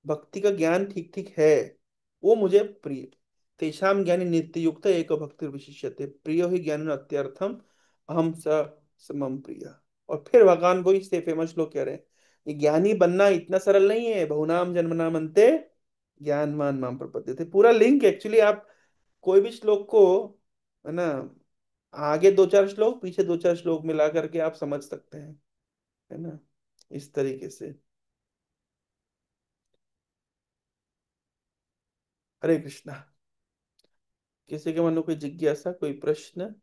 भक्ति का ज्ञान ठीक ठीक है, वो मुझे प्रिय। तेषाम ज्ञानी नित्य युक्त एको भक्ति विशिष्यते प्रियो ही ज्ञान अत्यर्थम अहम स समम प्रिय। और फिर भगवान वही से फेमस श्लोक कह रहे हैं, ये ज्ञानी बनना इतना सरल नहीं है। बहुनाम जन्मनाम अन्ते ज्ञानवान माम प्रपद्यते। पूरा लिंक एक्चुअली आप कोई भी श्लोक को, है ना, आगे दो चार श्लोक पीछे दो चार श्लोक मिला करके आप समझ सकते हैं, है ना, इस तरीके से। हरे कृष्णा। किसी के मन में कोई जिज्ञासा, कोई प्रश्न?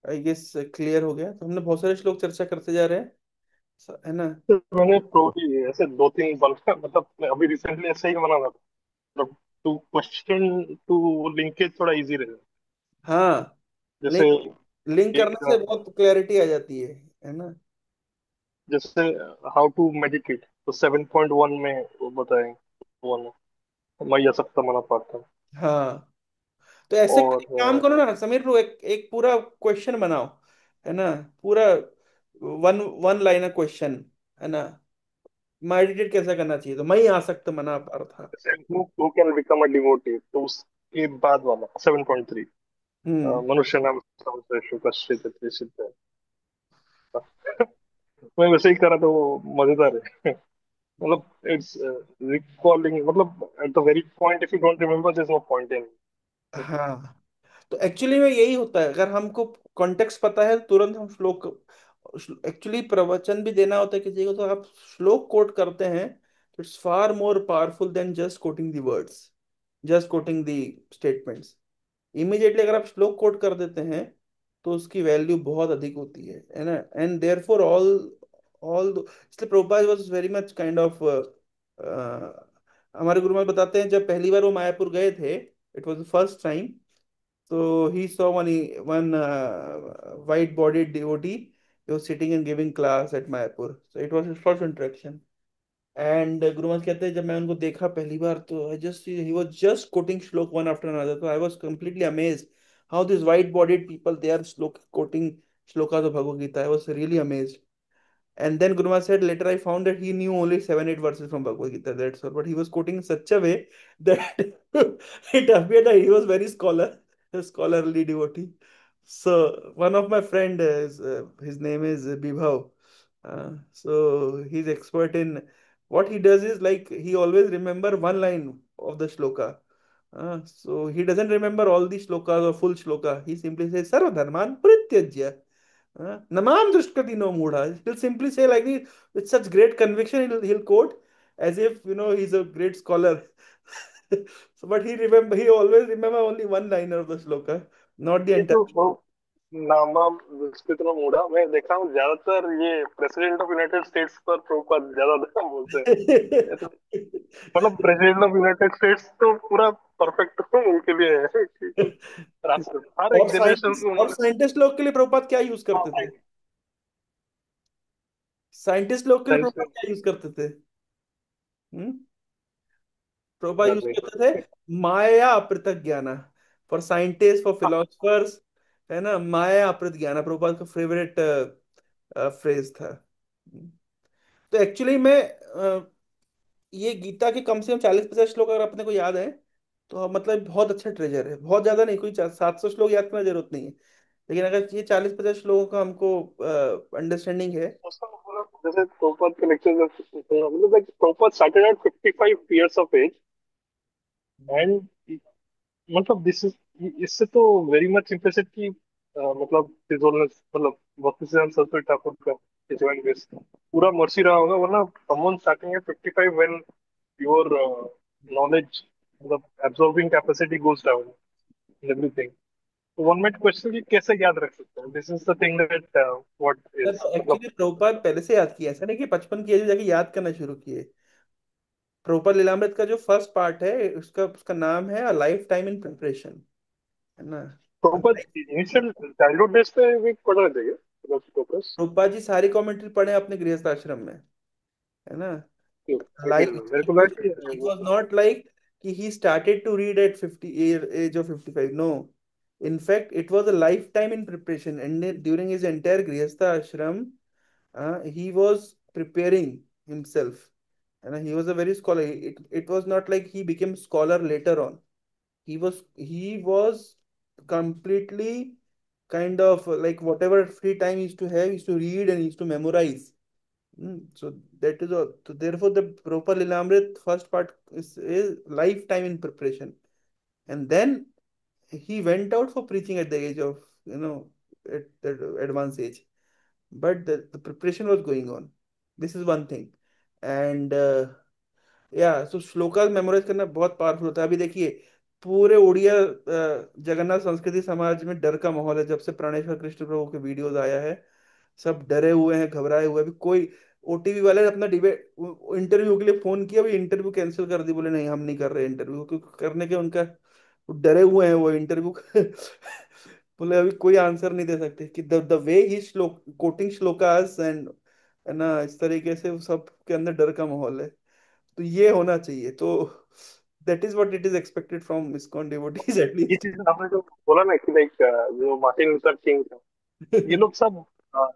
आई गेस क्लियर हो गया। तो हमने बहुत सारे श्लोक चर्चा करते जा रहे हैं, है ना। तो मैंने प्रोटी ऐसे दो तीन बना, मतलब मैं अभी रिसेंटली ऐसे ही बना था, मतलब टू क्वेश्चन टू लिंकेज थोड़ा इजी रहेगा। हाँ, जैसे लिंक लिंक एक, करने से बहुत क्लैरिटी आ जाती है ना। जैसे हाउ टू मेडिटेट, तो 7.1 में वो बताएंगे, वो मैं ये सब मना पाता हूँ। हाँ, तो ऐसे और एक काम करो ना समीर ब्रो, एक एक पूरा क्वेश्चन बनाओ, है ना, पूरा वन वन लाइनर क्वेश्चन, है ना, मेडिटेट कैसे करना चाहिए, तो मैं ही आ सकता मना पा रहा था। जैसे who can become a devotee, तो उसके बाद वाला 7.3, हम्म। मनुष्य नाम सर्वश्रेष्ठ कश्चित् सिद्ध है। मैं वैसे ही करा तो वो मजेदार है। मतलब इट्स रिकॉलिंग, मतलब at the very point if you don't remember there is no point in. हाँ, तो एक्चुअली में यही होता है, अगर हमको कॉन्टेक्स्ट पता है तुरंत हम श्लोक, एक्चुअली प्रवचन भी देना होता है किसी को, तो आप श्लोक कोट करते हैं, it's far more powerful than just coating the words, just coating the statements. Immediately अगर आप श्लोक कोट कर देते हैं तो उसकी वैल्यू बहुत अधिक होती है ना। एंड देयर फॉर ऑल इसलिए Prabhupada was very much kind of, हमारे गुरु महाराज बताते हैं जब पहली बार वो मायापुर गए थे, it was the first time, तो he saw one white bodied devotee. He was sitting and giving class at Mayapur. So it was his first interaction. And Guru Maharaj कहते हैं जब मैं उनको देखा पहली बार, तो I just he was just quoting श्लोक one after another. So I was completely amazed how these white bodied people they are quoting shlokas of Bhagavad Gita. I was really amazed. And then Guruma said, later I found that he knew only 7, 8 verses from Bhagavad Gita. That's all. But he was quoting in such a way that it appeared that he was very a scholarly devotee. So one of my friend is his name is Bibhav. So he's expert in what he does is like he always remember one line of the shloka. So he doesn't remember all the shlokas or full shloka. He simply says Sarva Dharman Parityajya. Namam Drishkati no Mudha. He'll simply say like this with such great conviction. He'll quote as if he's a great scholar. So, but he always remember only one line of the shloka, not the ये entire. तो वो नामा विस्कृत मूढ़ा, मैं देखा हूँ ज्यादातर ये प्रेसिडेंट ऑफ यूनाइटेड स्टेट्स पर प्रभुपाद ज्यादा बोलते हैं। ये तो मतलब प्रेसिडेंट ऑफ यूनाइटेड स्टेट्स तो पूरा परफेक्ट उनके लिए है कि राष्ट्र हर एक जनरेशन में और उन्होंने। साइंटिस्ट लोग के लिए प्रभुपाद क्या यूज हाँ, करते थे? साइंटिस्ट लोग के लिए साइंस प्रभुपाद में क्या यूज करते थे? हम्म? Prabhupada use exactly. करते थे माया अपृथक ज्ञान। फॉर साइंटिस्ट, फॉर फिलोसफर्स, है ना, माया अपृत ज्ञान प्रभुपाद का फेवरेट फ्रेज था। तो एक्चुअली में ये गीता के कम से कम 40-50 श्लोक अगर अपने को याद है, तो मतलब बहुत अच्छा ट्रेजर है। बहुत ज्यादा नहीं, कोई 700 श्लोक याद करने की जरूरत नहीं है, लेकिन अगर ये 40-50 श्लोकों का हमको अंडरस्टैंडिंग है। उसका मतलब जैसे प्रभुपाद के लेक्चर, मतलब like Prabhupada started at 55 years of age, and मतलब दिस इज, इससे तो वेरी मच इम्प्रेसिव कि मतलब फिजोलनेस, मतलब भक्ति सिद्धांत सरस्वती ठाकुर का एजमेंट बेस पूरा मर्सी रहा होगा, वरना someone starting at 55 when your knowledge, मतलब absorbing capacity goes down in everything. तो वन मिनट क्वेश्चन की कैसे याद रख सकते हैं, this is the thing that what is तो मतलब। एक्चुअली प्रभुपाद पहले से याद किया, ऐसा नहीं कि 55 की एज में जाके याद करना शुरू किए। प्रभुपाद लीलामृत का जो फर्स्ट पार्ट है, उसका उसका नाम है लाइफ टाइम इन प्रिपरेशन, है ना। प्रॉपर इनिशियल चाइल्डहुड डेज पे भी पढ़ रहे थे क्या, मतलब फोकस? प्रभुपाद जी सारी कमेंट्री पढ़े अपने गृहस्थ आश्रम में, है ना। आई Like डेंट नो, मेरे को it was, लगा कि it वो was not like he started to read at 50 age of 55. No, in fact, it was a lifetime in preparation. And during his entire Grihastha ashram, he was preparing himself. And he was a very scholar. It was not like he became scholar later on. He was completely kind of like whatever free time he used to have, he used to read and he used to memorize. So that is all. So therefore, the proper Lilamrit first part is lifetime in preparation, and then he went out for preaching at the age of at the advanced age. But the preparation was going on. This is one thing, and या सो श्लोकास मेमोराइज करना बहुत पावरफुल होता है। अभी देखिए पूरे उड़िया जगन्नाथ संस्कृति समाज में डर का माहौल है जब से प्राणेश्वर कृष्ण प्रभु के वीडियोस आया है। सब डरे हुए हैं, घबराए हुए हैं। अभी कोई ओटीवी वाले ने अपना डिबेट इंटरव्यू के लिए फोन किया, अभी इंटरव्यू कैंसिल कर दी, बोले नहीं हम नहीं कर रहे इंटरव्यू, क्योंकि करने के उनका वो डरे हुए हैं वो इंटरव्यू बोले अभी कोई आंसर नहीं दे सकते कि द वे ही श्लोक कोटिंग श्लोकास एंड, है ना, इस तरीके से सब के अंदर डर का माहौल है। तो ये होना चाहिए। तो that is what it is expected from ISKCON devotees ये एटलीस्ट। चीज आपने जो बोला ना कि लाइक जो मार्टिन लूथर किंग था, ये लोग सब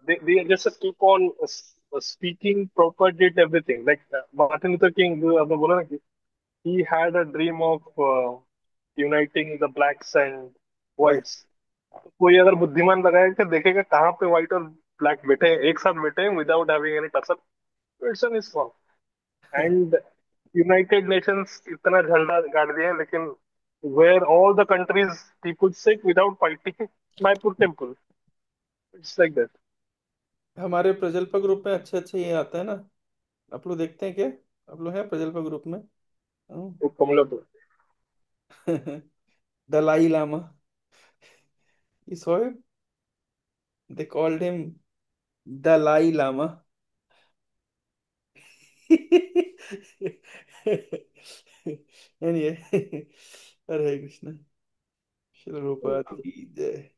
they just keep on speaking proper did everything like Martin Luther king जो आपने बोला ना कि he had a dream of uniting the blacks and right. whites। कोई अगर बुद्धिमान लगाएगा कि देखेगा कहाँ पे व्हाइट और ब्लैक बैठे हैं एक साथ बैठे हैं without having any tussle, it's an is and United Nations इतना झंडा गाड़ दिया है, लेकिन where all the countries people sick without fighting Mayapur temple, it's like that. हमारे प्रजल्पा ग्रुप में अच्छे अच्छे ये आता है ना। आप लोग देखते हैं क्या? आप लोग हैं प्रजल्पा ग्रुप में? वो कमला तो Dalai Lama, you saw him? They called him Dalai Lama. Anyway, हरे कृष्ण, श्री रूपा की जय।